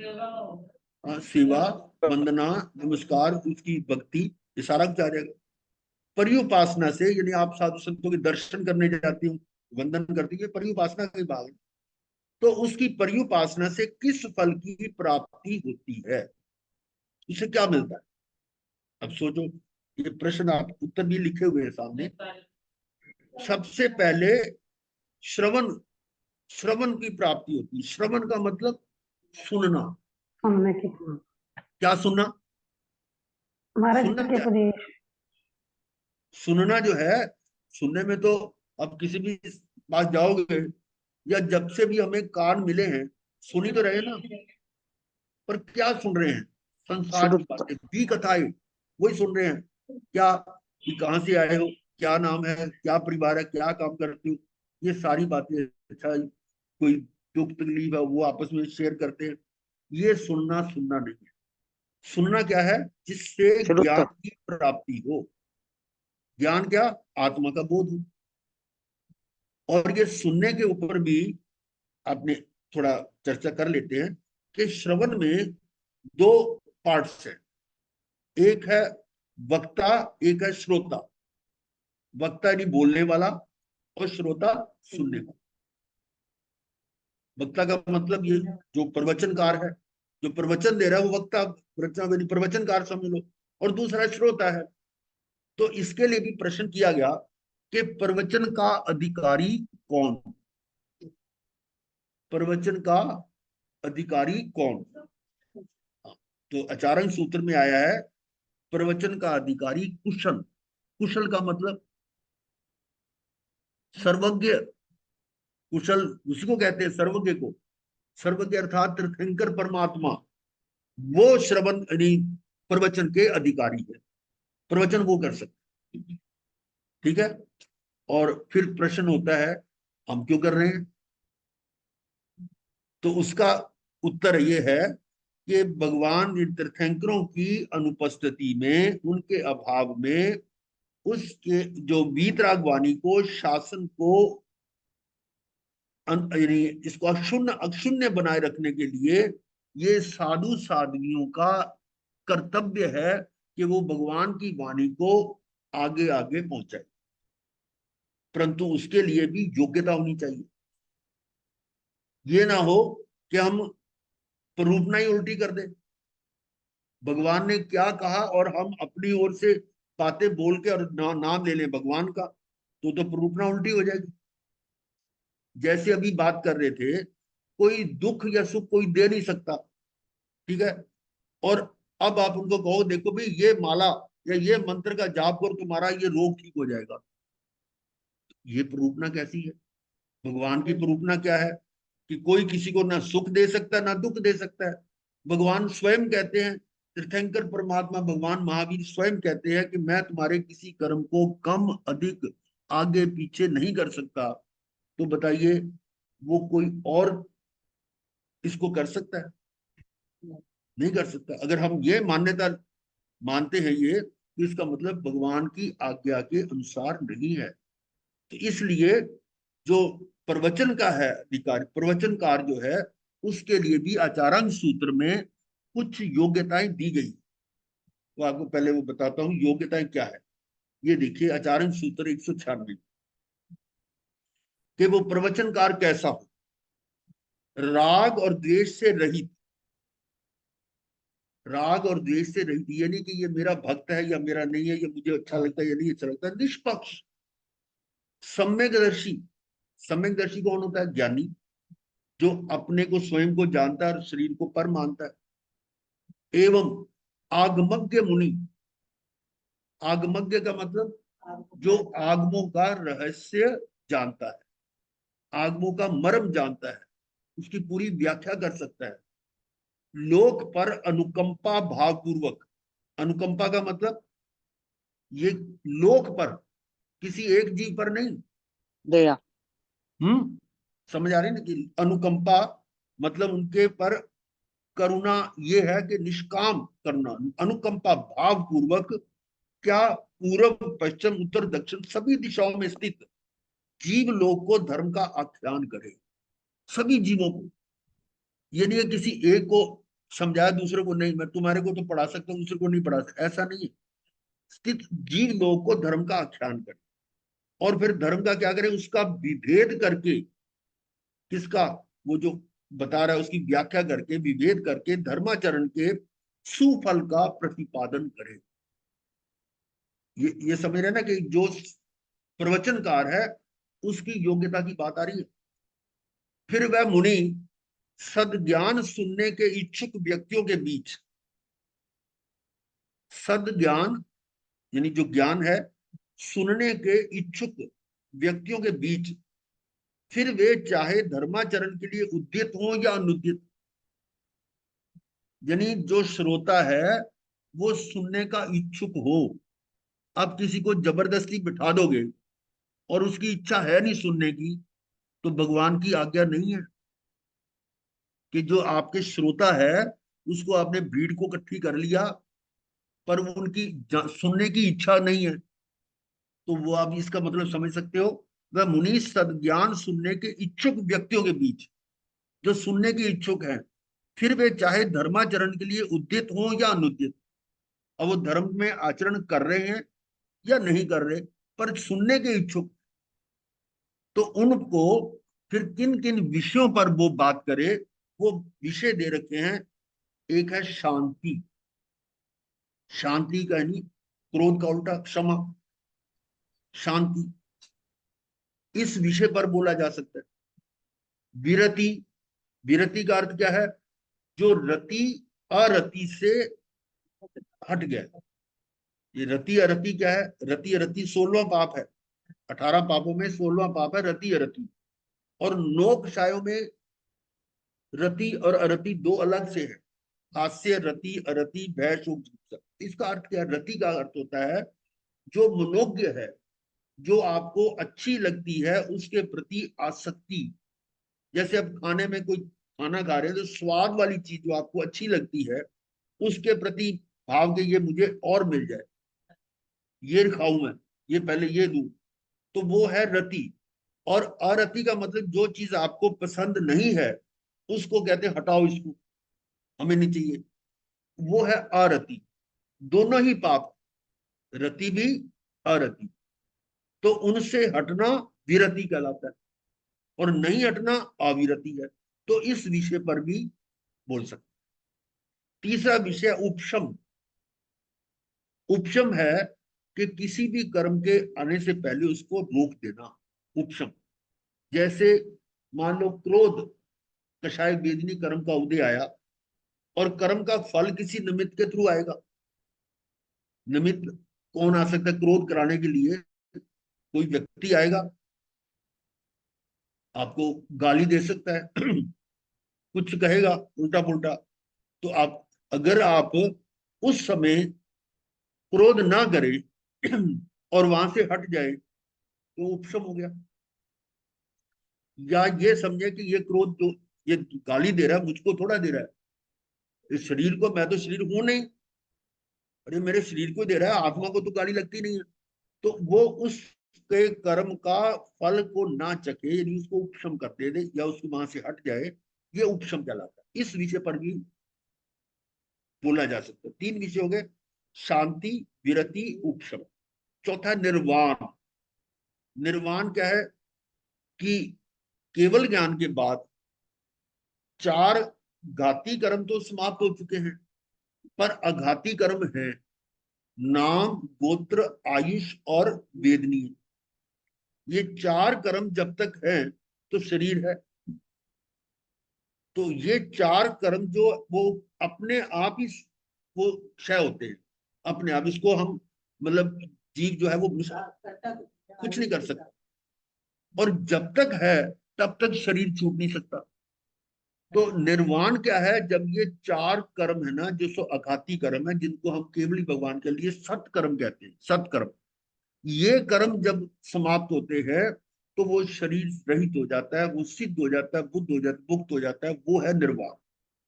सेवा हो गया। सेवा, वंदना, नमस्कार, उसकी भक्ति, ये सारा कुछ आ जाएगा। पर्युपासना से, यानी आप साधु संतों के दर्शन करने जाती हो, वंदन करती है, पर्युपासना का ही भाग है। तो उसकी पर्युपासना से किस फल की प्राप्ति होती है, उसे क्या मिलता है? अब सोचो, ये प्रश्न, आप उत्तर भी लिखे हुए हैं सामने। सबसे पहले श्रवण, श्रवण की प्राप्ति होती है। श्रवण का मतलब सुनना। सुनने की, क्या सुनना? महाराज सुनना के क्या? उपदेश। सुनना जो है, सुनने में तो अब किसी भी पास जाओगे, या जब से भी हमें कान मिले हैं, सुन ही तो रहे ना, पर क्या सुन रहे हैं? संसार की श्रुत बातें, भी कथाएं, वही सुन रहे हैं। क्या, कि कहाँ से आए हो, क्या नाम है, क्या परिवार है, क्या काम करते हो, ये सारी बातें। अच्छा, कोई दुख तकलीफ है वो आपस में शेयर करते हैं। ये सुनना, सुनना नहीं है। सुनना क्या है? जिससे श्रुत ज्ञान की प्राप्ति हो। ज्ञान क्या? आत्मा का बोध हो। और ये सुनने के ऊपर भी आपने थोड़ा चर्चा कर लेते हैं कि श्रवण में दो पार्ट्स हैं। एक है वक्ता, एक है श्रोता। वक्ता यानी बोलने वाला, और श्रोता सुनने वाला। वक्ता का मतलब ये जो प्रवचनकार है, जो प्रवचन दे रहा है, वो वक्ता, प्रवचनकार समझ लो। और दूसरा श्रोता है। तो इसके लिए भी प्रश्न किया गया कि प्रवचन का अधिकारी कौन? प्रवचन का अधिकारी कौन? तो आचार्य सूत्र में आया है, प्रवचन का अधिकारी कुशल। कुशल का मतलब सर्वज्ञ। कुशल उसी को कहते हैं, सर्वज्ञ को। सर्वज्ञ अर्थात तीर्थंकर परमात्मा, वो श्रवण यानी प्रवचन के अधिकारी है। प्रवचन वो कर सकते, ठीक है। और फिर प्रश्न होता है, हम क्यों कर रहे हैं? तो उसका उत्तर ये है कि भगवान तीर्थंकरों की अनुपस्थिति में, उनके अभाव में, उसके जो वीतराग वाणी को, शासन को, यानी इसको अक्षुण्ण अक्षुण्य बनाए रखने के लिए ये साधु साध्वियों का कर्तव्य है कि वो भगवान की वाणी को आगे आगे पहुंचाए। परंतु उसके लिए भी योग्यता होनी चाहिए। ये ना हो कि हम प्ररूपना ही उल्टी कर दें। भगवान ने क्या कहा और हम अपनी ओर से बातें बोल के और नाम ले लें भगवान का, तो प्ररूपना उल्टी हो जाएगी। जैसे अभी बात कर रहे थे, कोई दुख या सुख कोई दे नहीं सकता, ठीक है। और अब आप उनको कहो, देखो भाई ये माला या ये मंत्र का जाप करो, तुम्हारा ये रोग ठीक हो जाएगा। ये प्ररूपना कैसी है? भगवान की प्ररूपना क्या है कि कोई किसी को ना सुख दे सकता है ना दुख दे सकता है। भगवान स्वयं कहते हैं, तीर्थंकर परमात्मा भगवान महावीर स्वयं कहते हैं कि मैं तुम्हारे किसी कर्म को कम अधिक आगे पीछे नहीं कर सकता। तो बताइए, वो कोई और इसको कर सकता है? नहीं कर सकता। अगर हम ये मान्यता मानते हैं, ये तो इसका मतलब भगवान की आज्ञा के अनुसार नहीं है। तो इसलिए जो प्रवचन का है अधिकार, प्रवचनकार जो है, उसके लिए भी आचारांग सूत्र में कुछ योग्यताएं दी गई। तो आपको पहले वो बताता हूं योग्यताएं क्या है। ये देखिए आचारांग सूत्र 196, कि वो प्रवचनकार कैसा हो? राग और द्वेष से रहित। राग और द्वेष से रहित, ये नहीं कि ये मेरा भक्त है या मेरा नहीं है, ये मुझे अच्छा लगता है या नहीं अच्छा लगता है। निष्पक्ष, सम्यकदर्शी। सम्यकदर्शी कौन होता है? ज्ञानी, जो अपने को स्वयं को जानता है और शरीर को पर मानता है। एवं आगमज्ञ मुनि। आगमज्ञ का मतलब जो आगमों का रहस्य जानता है, आगमों का मर्म जानता है, उसकी पूरी व्याख्या कर सकता है। लोक पर अनुकंपा भावपूर्वक। अनुकंपा का मतलब ये लोक पर, किसी एक जीव पर नहीं। दया समझ आ रही ना कि अनुकंपा मतलब उनके पर करुणा, ये है कि निष्काम करना। अनुकंपा भाव पूर्वक, क्या पूर्व पश्चिम उत्तर दक्षिण सभी दिशाओं में स्थित जीव लोग को धर्म का आख्यान करे। सभी जीवों को, ये नहीं है किसी एक को समझाया दूसरे को नहीं, मैं तुम्हारे को तो पढ़ा सकता हूँ, दूसरे को नहीं पढ़ा सकता, ऐसा नहीं है। स्थित जीव लोगों को धर्म का आख्यान करे और फिर धर्म का क्या करे, उसका विभेद करके, किसका, वो जो बता रहा है उसकी व्याख्या करके, विभेद करके धर्माचरण के सुफल का प्रतिपादन करे। ये समझ रहे ना कि जो प्रवचनकार है उसकी योग्यता की बात आ रही है। फिर वह मुनि सद्ज्ञान सुनने के इच्छुक व्यक्तियों के बीच, सद्ज्ञान यानी जो ज्ञान है, सुनने के इच्छुक व्यक्तियों के बीच, फिर वे चाहे धर्माचरण के लिए उद्यत हो या अनुद्यत, यानी जो श्रोता है वो सुनने का इच्छुक हो। आप किसी को जबरदस्ती बिठा दोगे और उसकी इच्छा है नहीं सुनने की, तो भगवान की आज्ञा नहीं है कि जो आपके श्रोता है उसको आपने भीड़ को इकट्ठी कर लिया पर वो उनकी सुनने की इच्छा नहीं है, तो वो आप इसका मतलब समझ सकते हो। वह मुनि सद्ज्ञान सुनने के इच्छुक व्यक्तियों के बीच, जो सुनने के इच्छुक हैं, फिर वे चाहे धर्माचरण के लिए उद्यत हो या अनुद्यत, अब वो धर्म में आचरण कर रहे हैं या नहीं कर रहे, पर सुनने के इच्छुक, तो उनको फिर किन किन विषयों पर वो बात करे, वो विषय दे रखे हैं। एक है शांति, शांति का नहीं, क्रोध का उल्टा क्षमा, शांति, इस विषय पर बोला जा सकता है। विरति, विरति का अर्थ क्या है, जो रति अरति से हट गया। ये रति अरति क्या है, रति अरति 16वां पाप है, 18 पापों में 16वां पाप है रति अरति। और नोकशायों में रति और अरति दो अलग से है, हास्य रति अरति भय शोक। इसका अर्थ क्या है, रति का अर्थ होता है जो मनोज्ञ है, जो आपको अच्छी लगती है उसके प्रति आसक्ति। जैसे अब खाने में कोई खाना खा रहे हैं तो स्वाद वाली चीज जो आपको अच्छी लगती है उसके प्रति भाव के ये मुझे और मिल जाए, ये खाऊं मैं, ये पहले ये दूं, तो वो है रति। और अरति का मतलब जो चीज आपको पसंद नहीं है उसको कहते हैं हटाओ, इसको हमें नहीं चाहिए, वो है अरति। दोनों ही पाप, रति भी अरति, तो उनसे हटना विरति कहलाता है और नहीं हटना अविरति है। तो इस विषय पर भी बोल सकते। तीसरा विषय उपशम। उपशम है कि किसी भी कर्म के आने से पहले उसको रोक देना, उपशम। जैसे मान लो क्रोध कषाय वेदनी कर्म का उदय आया और कर्म का फल किसी निमित्त के थ्रू आएगा। निमित्त कौन आ सकता है क्रोध कराने के लिए, कोई व्यक्ति आएगा, आपको गाली दे सकता है कुछ कहेगा उल्टा पुल्टा, तो आप अगर आप उस समय क्रोध ना करें और वहां से हट जाए तो उपशम हो गया। या ये समझे कि ये क्रोध जो ये गाली दे रहा है मुझको थोड़ा दे रहा है, इस शरीर को, मैं तो शरीर हूं नहीं, अरे मेरे शरीर को दे रहा है, आत्मा को तो गाली लगती नहीं है। तो वो उसके कर्म का फल को ना चखे, यदि उसको उपशम कर दे या उसको वहां से हट जाए, ये उपशम कहलाता है। इस विषय पर भी बोला जा सकता है। 3 विषय हो गए, शांति, विरति, उपशम। चौथा निर्वाण। निर्वाण क्या है कि केवल ज्ञान के बाद 4 घाती कर्म तो समाप्त हो चुके हैं, पर अघाती कर्म है नाम, गोत्र, आयुष और वेदनीय। ये 4 कर्म जब तक है तो शरीर है। तो ये 4 कर्म जो वो अपने आप ही वो क्षय होते हैं अपने आप, इसको हम मतलब जीव जो है वो कुछ नहीं कर सकता, और जब तक है तब तक शरीर छूट नहीं सकता। तो निर्वाण क्या है, जब ये 4 कर्म है ना जो सो अघाती कर्म है, जिनको हम केवली भगवान के लिए सत्कर्म कहते हैं, सत्कर्म, ये कर्म जब समाप्त होते हैं तो वो शरीर रहित हो जाता है, वो सिद्ध हो जाता है, बुद्ध हो जाता है, मुक्त हो जाता है, वो है निर्वाण।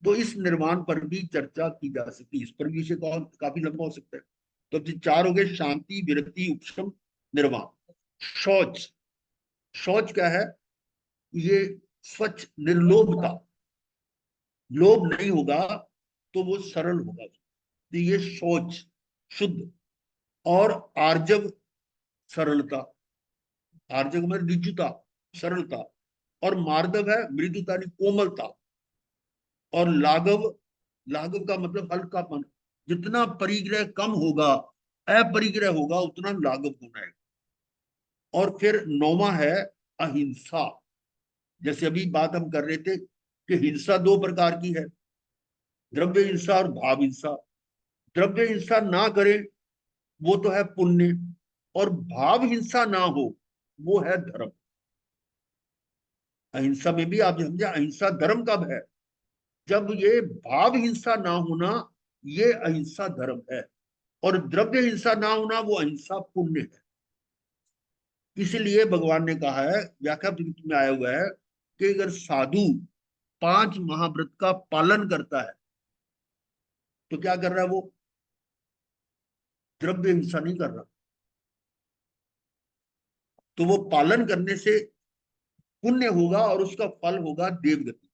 तो इस निर्वाण पर भी चर्चा की जा सकती है, इस पर भी विषय काफी लंबा हो सकता है। तो अब 4 हो गए, शांति, विरति, उपशम, निर्वाण। शौच। शौच क्या है, ये स्वच्छ निर्लोभता, लोभ नहीं होगा, तो वो सरल होगा। तो ये शौच शुद्ध, और आर्जव सरलता, आर्जव में ऋजुता सरलता, और मार्दव है मृदुता यानी कोमलता, और लाघव, लाघव का मतलब हल्कापन। जितना परिग्रह कम होगा, अपरिग्रह होगा, उतना लाघव होना है। और फिर नौवां है अहिंसा। जैसे अभी बात हम कर रहे थे कि हिंसा दो प्रकार की है, द्रव्य हिंसा और भाव हिंसा। द्रव्य हिंसा ना करे वो तो है पुण्य, और भाव हिंसा ना हो वो है धर्म। अहिंसा में भी आप समझे, अहिंसा धर्म कब है? जब ये भाव हिंसा ना होना, ये अहिंसा धर्म है, और द्रव्य हिंसा ना होना वो अहिंसा पुण्य है। इसलिए भगवान ने कहा है, व्याख्या में आया हुआ है कि अगर साधु 5 महाव्रत का पालन करता है तो क्या कर रहा है? वो द्रव्य हिंसा नहीं कर रहा, तो वो पालन करने से पुण्य होगा और उसका फल होगा देवगति।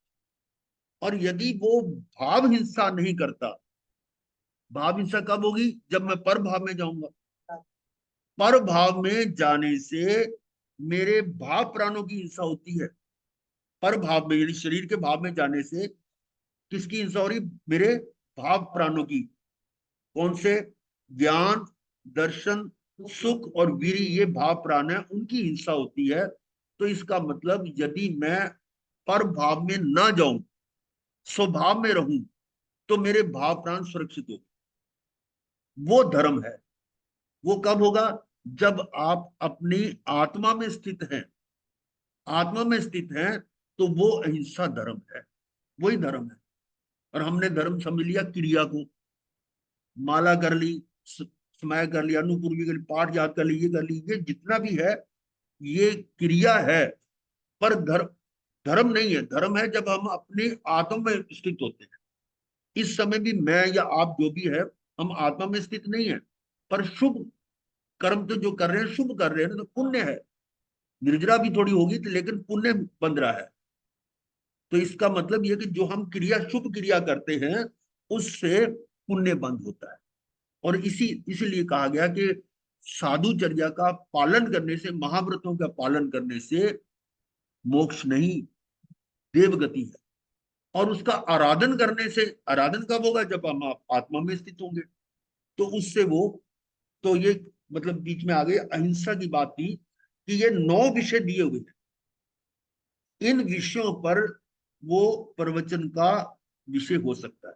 और यदि वो भाव हिंसा नहीं करता, भाव हिंसा कब होगी? जब मैं पर भाव में जाऊंगा। पर भाव में जाने से मेरे भाव प्राणों की हिंसा होती है। पर भाव में यानी शरीर के भाव में जाने से किसकी हिंसा हो रही? मेरे भाव प्राणों की। कौन से? ज्ञान, दर्शन, सुख और वीर्य, ये भाव प्राण है, उनकी हिंसा होती है। तो इसका मतलब यदि मैं पर भाव में ना जाऊं, स्वभाव में रहूं, तो मेरे भाव प्राण सुरक्षित हो। वो धर्म है। वो कब होगा? जब आप अपनी आत्मा में स्थित हैं। आत्मा में स्थित हैं तो वो अहिंसा धर्म है, वही धर्म है। और हमने धर्म समझ लिया क्रिया को, माला कर ली, समय कर लिया, अनुपूर्वी कर ली, पाठ याद कर ली, ये कर ली, ये जितना भी है ये क्रिया है। पर धर्म धर्म नहीं है। धर्म है जब हम अपने आत्मा में स्थित होते हैं। इस समय भी मैं या आप जो भी है, हम आत्मा में स्थित नहीं है, पर शुभ कर्म तो जो कर रहे हैं, शुभ कर रहे हैं, तो पुण्य है। निर्जरा भी थोड़ी होगी तो, लेकिन पुण्य बन रहा है। तो इसका मतलब यह कि जो हम क्रिया, शुभ क्रिया करते हैं, उससे पुण्य बंद होता है। और इसीलिए कहा गया कि साधुचर्या का पालन करने से, महाव्रतों का पालन करने से मोक्ष नहीं, देवगति है। और उसका आराधन करने से, आराधन कब होगा? जब हम आत्मा में स्थित होंगे, तो उससे वो, तो ये मतलब बीच में आ गई अहिंसा की बात थी कि ये 9 विषय दिए हुए हैं। इन विषयों पर वो प्रवचन का विषय हो सकता है,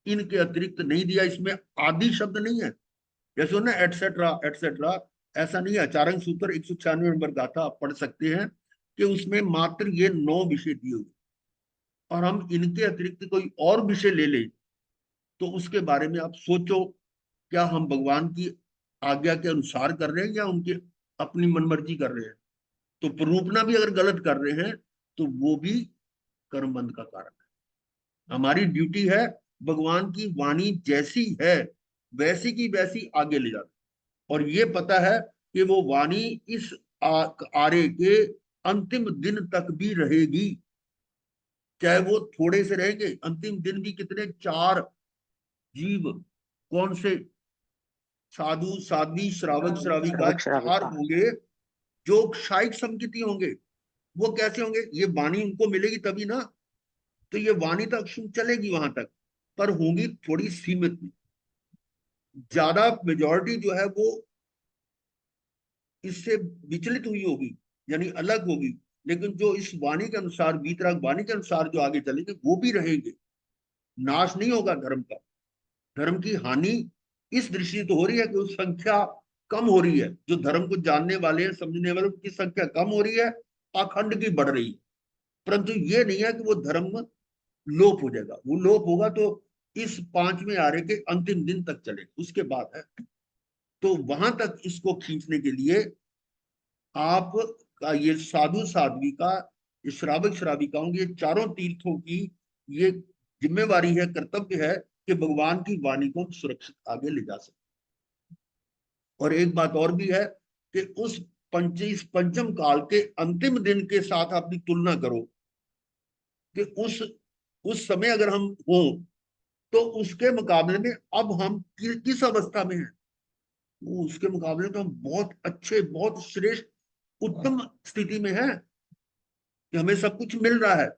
इनके अतिरिक्त नहीं दिया। इसमें आदि शब्द नहीं है, जैसे ना एटसेट्रा एटसेट्रा, ऐसा नहीं है। आचार्य सूत्र 196 नंबर गाथा आप पढ़ सकते हैं कि उसमें मात्र ये 9 विषय दिए हुए, और हम इनके अतिरिक्त कोई और विषय ले लें तो उसके बारे में आप सोचो, क्या हम भगवान की आज्ञा के अनुसार कर रहे हैं या उनके अपनी मनमर्जी कर रहे हैं? तो प्ररूपना भी अगर गलत कर रहे हैं तो वो भी कर्म बंध का कारण है। हमारी ड्यूटी है भगवान की वाणी जैसी है वैसी की वैसी आगे ले जाना, और ये पता है कि वो वाणी इस आरे के अंतिम दिन तक भी रहेगी। चाहे वो थोड़े से रहेंगे, अंतिम दिन भी कितने? 4 जीव। कौन से? साधु, साध्वी, श्रावक, श्राविका, श्रावक 4 श्राविका। होंगे जो क्षायिक संकेती होंगे। वो कैसे होंगे? ये वाणी उनको मिलेगी तभी ना, तो ये वाणी तक चलेगी वहां तक, पर होंगी थोड़ी सीमित। ज्यादा मेजॉरिटी जो है वो इससे विचलित हुई होगी, यानी अलग होगी। लेकिन जो इस वाणी के अनुसार, वीतराग वाणी के अनुसार जो आगे चलेंगे वो भी रहेंगे। नाश नहीं होगा धर्म का। धर्म की हानि इस दृष्टि तो हो रही है कि उस संख्या कम हो रही है, जो धर्म को जानने वाले हैं, समझने वाले, उनकी संख्या कम हो रही है, अखंड की बढ़ रही है। परंतु ये नहीं है कि वो धर्म लोप हो जाएगा। वो लोप होगा तो इस 5वें आरे के अंतिम दिन तक चलेगा, उसके बाद है। तो वहां तक इसको खींचने के लिए आप का ये साधु साध्वी का, श्रावक श्राविकाओं, ये चारों तीर्थों की ये जिम्मेवारी है, कर्तव्य है कि भगवान की वाणी को सुरक्षित आगे ले जा सके। और एक बात और भी है कि उस इस पंचम काल के अंतिम दिन के साथ अपनी तुलना करो कि उस समय अगर हम हो तो उसके मुकाबले में अब हम किस अवस्था में हैं? वो उसके मुकाबले तो हम बहुत अच्छे, बहुत श्रेष्ठ, उत्तम स्थिति में है कि हमें सब कुछ मिल रहा है।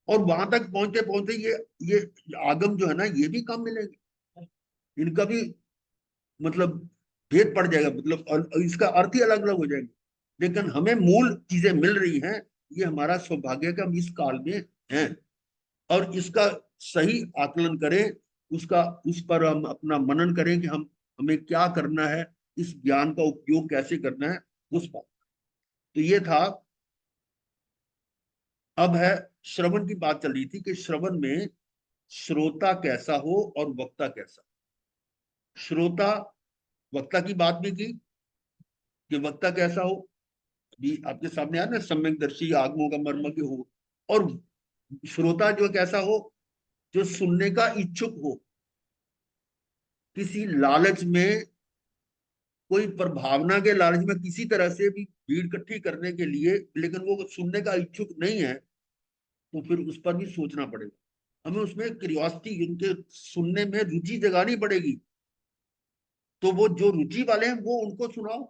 और वहां तक पहुंचते पहुंचते ये आगम जो है ना, ये भी कम मिलेंगे, इनका भी मतलब भेद पड़ जाएगा, मतलब इसका अर्थ ही अलग अलग हो जाएंगे। लेकिन हमें मूल चीजें मिल रही हैं। ये हमारा सौभाग्य का हम इस काल में हैं, और इसका सही आकलन करें, उसका उस पर हम अपना मनन करें कि हमें क्या करना है, इस ज्ञान का उपयोग कैसे करना है उस पर। तो ये था। अब है श्रवण की बात चल रही थी कि श्रवण में श्रोता कैसा हो और वक्ता कैसा। श्रोता, वक्ता की बात भी की कि वक्ता कैसा हो, अभी आपके सामने आया ना, सम्यकदर्शी, आगमों का मर्म के हो। और श्रोता जो कैसा हो, जो सुनने का इच्छुक हो, किसी लालच में, कोई प्रभावना के लालच में किसी तरह से भी भीड़ इकट्ठी करने के लिए, लेकिन वो सुनने का इच्छुक नहीं है, तो फिर उस पर भी सोचना पड़ेगा। हमें उसमें क्यूरियोसिटी, उनके सुनने में रुचि जगानी पड़ेगी। तो वो जो रुचि वाले हैं वो उनको सुनाओ।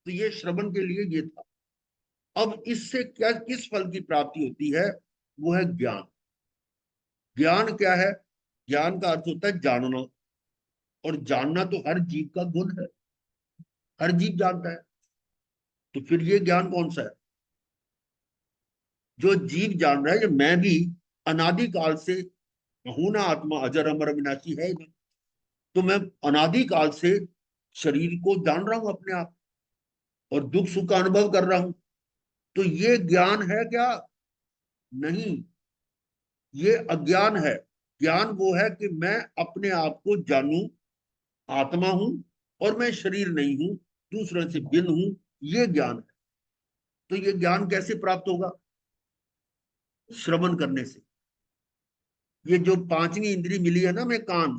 तो ये श्रवण के लिए ये था। अब इससे क्या, किस फल की प्राप्ति होती है? वो है ज्ञान। ज्ञान क्या है? ज्ञान का अर्थ होता है जानना, और जानना तो हर जीव का गुण है, हर जीव जानता है। तो फिर ये ज्ञान कौन सा है? जो जीव जान रहा है, जो मैं भी अनादि काल से हूं ना, आत्मा अजर अमर अविनाशी है ना, तो मैं अनादि काल से शरीर को जान रहा हूं अपने आप, और दुख सुख का अनुभव कर रहा हूं। तो ये ज्ञान है क्या? नहीं, ये अज्ञान है। ज्ञान वो है कि मैं अपने आप को जानूं, आत्मा हूं, और मैं शरीर नहीं हूं, दूसरे से भिन्न हूं। ये ज्ञान है। तो ये ज्ञान कैसे प्राप्त होगा? श्रवण करने से। ये जो पांचवी इंद्री मिली है ना, मैं कान,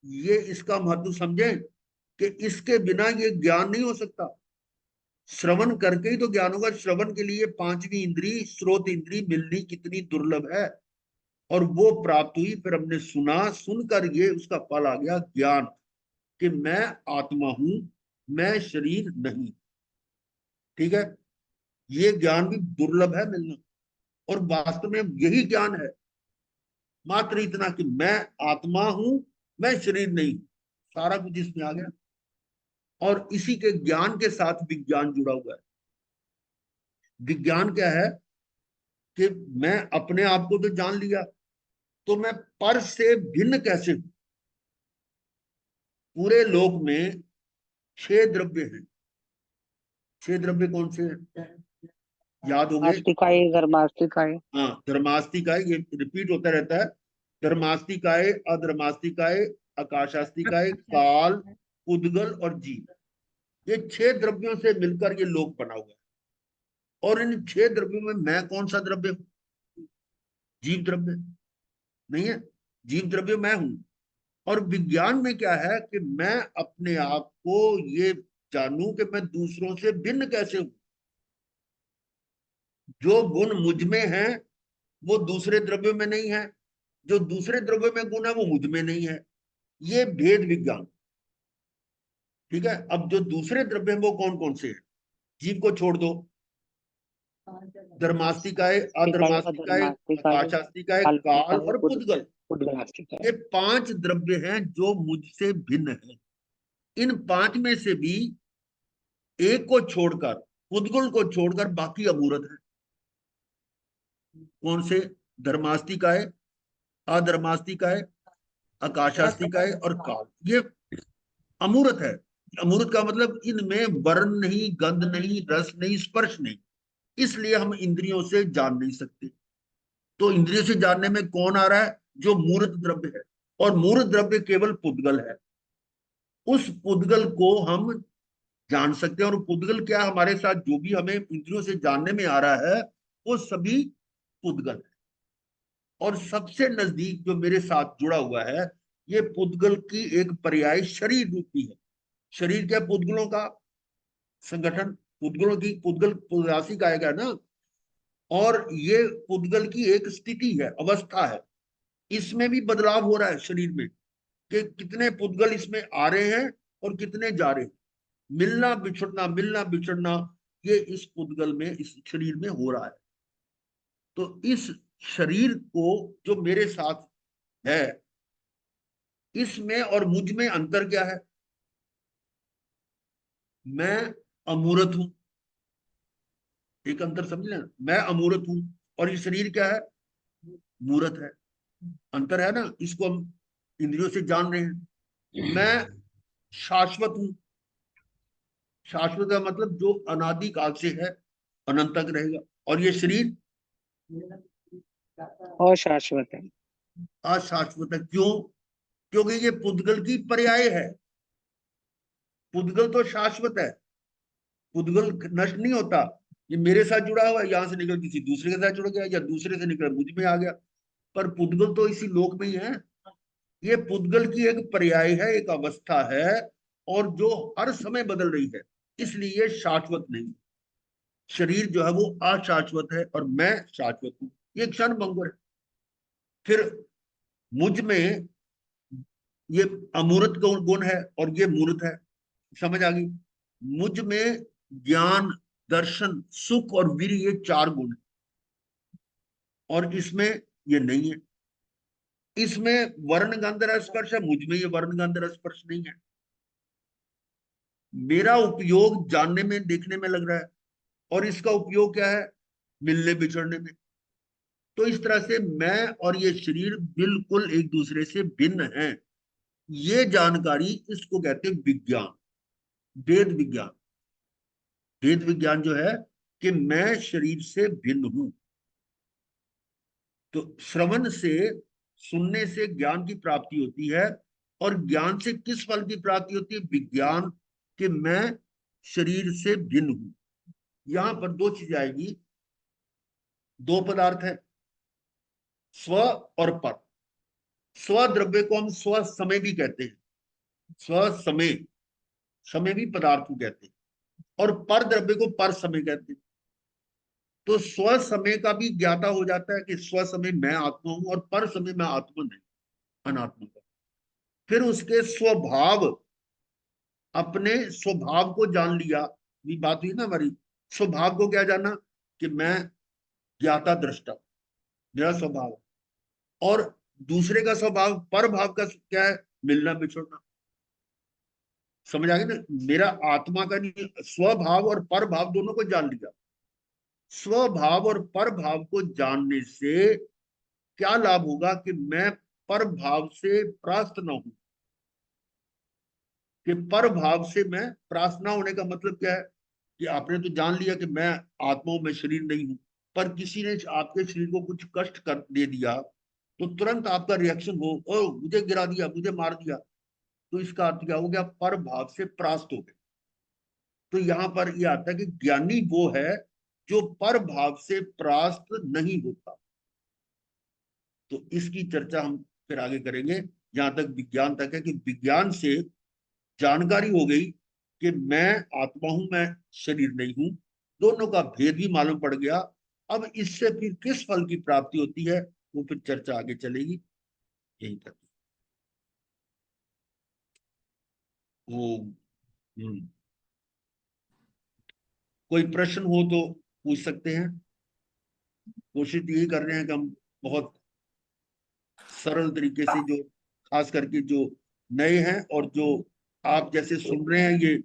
ये इसका महत्व समझें कि इसके बिना ये ज्ञान नहीं हो सकता। श्रवण करके ही तो ज्ञान होगा। श्रवण के लिए पांचवी इंद्री, श्रोत इंद्री मिलनी कितनी दुर्लभ है, और वो प्राप्त हुई। फिर हमने सुना, सुनकर ये उसका फल आ गया ज्ञान, कि मैं आत्मा हूं, मैं शरीर नहीं। ठीक है, ये ज्ञान भी दुर्लभ है मिलना, और वास्तव में यही ज्ञान है। मात्र इतना कि मैं आत्मा हूं, मैं शरीर नहीं, सारा कुछ इसमें आ गया। और इसी के ज्ञान के साथ विज्ञान जुड़ा हुआ है। विज्ञान क्या है? कि मैं अपने आप को तो जान लिया, तो मैं पर से भिन्न कैसे हूं? पूरे लोक में 6 द्रव्य हैं। 6 द्रव्य कौन से हैं? याद होंगे। आस्तिकाय धर्मास्तिकाय। हाँ, धर्मास्तिकाय, ये रिपीट होता रहता है। धर्मास्तिकाय, अधर्मास्तिकाय, आकाशास्तिकाय, काल, उद्गल और जीव। ये 6 द्रव्यों से मिलकर ये लोक बना हुआ है। और इन 6 द्रव्यों में मैं कौन सा द्रव्य हूं? जीव द्रव्य नहीं है। जीव द्रव्य मैं हूं। और विज्ञान में क्या है कि मैं अपने आप को ये जानूं कि मैं दूसरों से भिन्न कैसे हूं। जो गुण मुझ में है वो दूसरे द्रव्यों में नहीं है, जो दूसरे द्रव्य में गुण है वो मुझ में नहीं है। ये भेद विज्ञान। ठीक है, अब जो दूसरे द्रव्य हैं वो कौन कौन से हैं? जीव को छोड़ दो, धर्मास्तिकाय, अधर्मास्तिकाय, आकाशास्तिकाय, काल और पुद्गल। ये 5 द्रव्य हैं जो मुझसे भिन्न है। इन 5 में से भी एक को छोड़कर, पुद्गल को छोड़कर बाकी अमूर्त है। कौन से? धर्मास्तिकाय, अधर्मास्तिकाय, आकाशास्तिकाय और काल, ये अमूर्त है। अमूर्त का मतलब इनमें वर्ण नहीं, गंध नहीं, रस नहीं, स्पर्श नहीं, इसलिए हम इंद्रियों से जान नहीं सकते। तो इंद्रियों से जानने में कौन आ रहा है? जो मूर्त द्रव्य है। और मूर्त द्रव्य केवल पुद्गल है। उस पुद्गल को हम जान सकते हैं। और पुद्गल क्या, हमारे साथ जो भी हमें इंद्रियों से जानने में आ रहा है वो सभी पुद्गल है। और सबसे नजदीक जो मेरे साथ जुड़ा हुआ है, ये पुद्गल की एक पर्याय शरीर रूपी है। शरीर क्या? पुद्गलों का संगठन, पुद्गलों की, पुद्गल पुद्रासी कहा गया ना। और ये पुद्गल की एक स्थिति है, अवस्था है। इसमें भी बदलाव हो रहा है शरीर में, कि कितने पुद्गल इसमें आ रहे हैं और कितने जा रहे हैं। मिलना बिछड़ना ये इस पुद्गल में, इस शरीर में हो रहा है। तो इस शरीर को जो मेरे साथ है, इसमें और मुझ में अंतर क्या है? मैं अमूर्त हूं, एक अंतर समझ लेना। मैं अमूर्त हूं और ये शरीर क्या है? मूर्त है। अंतर है ना, इसको हम इंद्रियों से जान रहे हैं। मैं शाश्वत हूं। शाश्वत का मतलब जो अनादि काल से है, अनंत तक रहेगा। और ये शरीर अशाश्वत है। अशाश्वत है। क्यों? क्योंकि ये पुद्गल की पर्याय है। पुद्गल तो शाश्वत है, पुद्गल नष्ट नहीं होता। ये मेरे साथ जुड़ा हुआ है, यहां से निकल किसी दूसरे के साथ जुड़ गया, या दूसरे से निकल मुझ में आ गया, पर पुद्गल तो इसी लोक में ही है। ये पुद्गल की एक पर्याय है, एक अवस्था है, और जो हर समय बदल रही है, इसलिए ये शाश्वत नहीं। शरीर जो है वो अशाश्वत है और मैं शाश्वत हूं, ये क्षण भंगुर है। फिर मुझ में ये अमूर्त गुण है और ये मूर्त है। समझ आ गई? मुझ में ज्ञान, दर्शन, सुख और वीर, ये 4 गुण है, और इसमें ये नहीं है। इसमें वर्ण गंध रस स्पर्श है, मुझ में ये वर्ण गंध रस स्पर्श नहीं है। मेरा उपयोग जानने में, देखने में लग रहा है, और इसका उपयोग क्या है? मिलने बिछड़ने में। तो इस तरह से मैं और ये शरीर बिल्कुल एक दूसरे से भिन्न हैं। ये जानकारी, इसको कहते हैं विज्ञान, वेद विज्ञान। वेद विज्ञान जो है कि मैं शरीर से भिन्न हूं। तो श्रवण से, सुनने से ज्ञान की प्राप्ति होती है। और ज्ञान से किस फल की प्राप्ति होती है? विज्ञान, कि मैं शरीर से भिन्न हूं। यहां पर 2 चीजें आएगी। 2 पदार्थ है, स्व और पर। स्व द्रव्य को हम स्व समय भी कहते हैं। स्व समय, समय भी पदार्थ को कहते हैं। और पर द्रव्य को पर समय कहते हैं। तो स्व समय का भी ज्ञाता हो जाता है कि स्व समय मैं आत्मा हूं, और पर समय मैं आत्मा नहीं, अनात्मा का। फिर उसके स्वभाव, अपने स्वभाव को जान लिया। ये बात हुई ना हमारी। स्वभाव को क्या जाना? कि मैं ज्ञाता दृष्टा, मेरा स्वभाव है। और दूसरे का स्वभाव, पर भाव का क्या है? मिलना बिछड़ना। समझ आ गई ना? मेरा आत्मा का नहीं, स्वभाव और पर भाव दोनों को जान लिया। स्वभाव और पर भाव को जानने से क्या लाभ होगा? कि मैं पर भाव से परास्त न हूं। कि पर भाव से मैं परास्त ना होने का मतलब क्या है? कि आपने तो जान लिया कि मैं आत्मा हूं, मैं शरीर नहीं हूं, पर किसी ने आपके शरीर को कुछ कष्ट कर दे दिया, तो तुरंत आपका रिएक्शन हो, ओ मुझे गिरा दिया, मुझे मार दिया। तो इसका अर्थ क्या हो गया? पर भाव से परास्त हो गए। तो यहां पर यह आता है कि ज्ञानी वो है जो पर भाव से परास्त नहीं होता। तो इसकी चर्चा हम फिर आगे करेंगे। जहां तक विज्ञान तक है, कि विज्ञान से जानकारी हो गई कि मैं आत्मा हूं, मैं शरीर नहीं हूं, दोनों का भेद भी मालूम पड़ गया। अब इससे फिर किस फल की प्राप्ति होती है, वो फिर चर्चा आगे चलेगी। यही तक। ओम। कोई प्रश्न हो तो पूछ सकते हैं। कोशिश यही कर रहे हैं कि हम बहुत सरल तरीके से, जो खास करके जो नए हैं और जो आप जैसे सुन रहे हैं, ये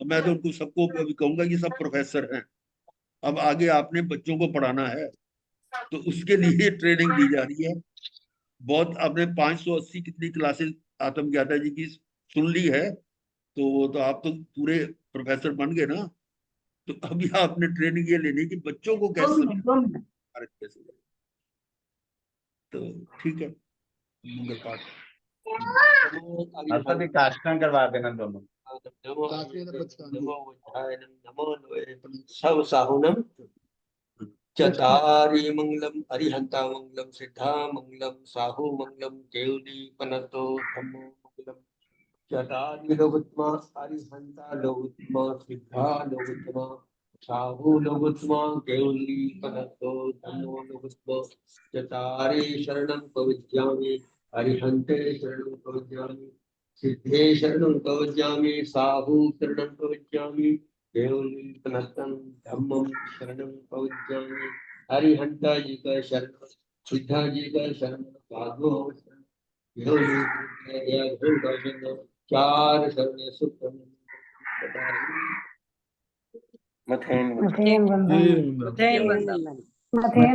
मैं तो उनको सबको अभी कहूंगा, ये सब प्रोफेसर हैं। अब आगे आपने बच्चों को पढ़ाना है, तो उसके लिए ट्रेनिंग दी जा रही है। बहुत आपने 580 कितनी क्लासेस आत्मज्ञाता जी की सुन ली है, तो आप तो पूरे प्रोफेसर बन गए ना। तो अभी आपने ट्रेनिंग ये लेनी कि बच्चों को कैसे समझाना, कैसे करें। तो ठीक है, मंगल पाठ। अब सभी काष्टन करवा देना दोनों। सब साहुनम चतारी मंगलम अरिहंता मंगलम सिद्धा मंगलम साहु मंगलम केवली पनतो धम्मो मंगलम चतारी लोगोत्तमा अरिहंता लोगोत्तमा सिद्धा लोगोत्तमा साहू लघुत्मा केवली पनतो धम्मो लघुत्व चतारे शरणं प्रविद्यामि अरिहन्ते शरणं प्रविद्यामि सिद्धे शरणं प्रविद्यामि साहू शरणं प्रविद्यामि केवली पनतं धम्मं शरणं प्रविद्यामि हरिहंता जी का शरण सिद्धा जी का शरण साधु चार शरण सुख मथेन मथेन बंधन ये मथेन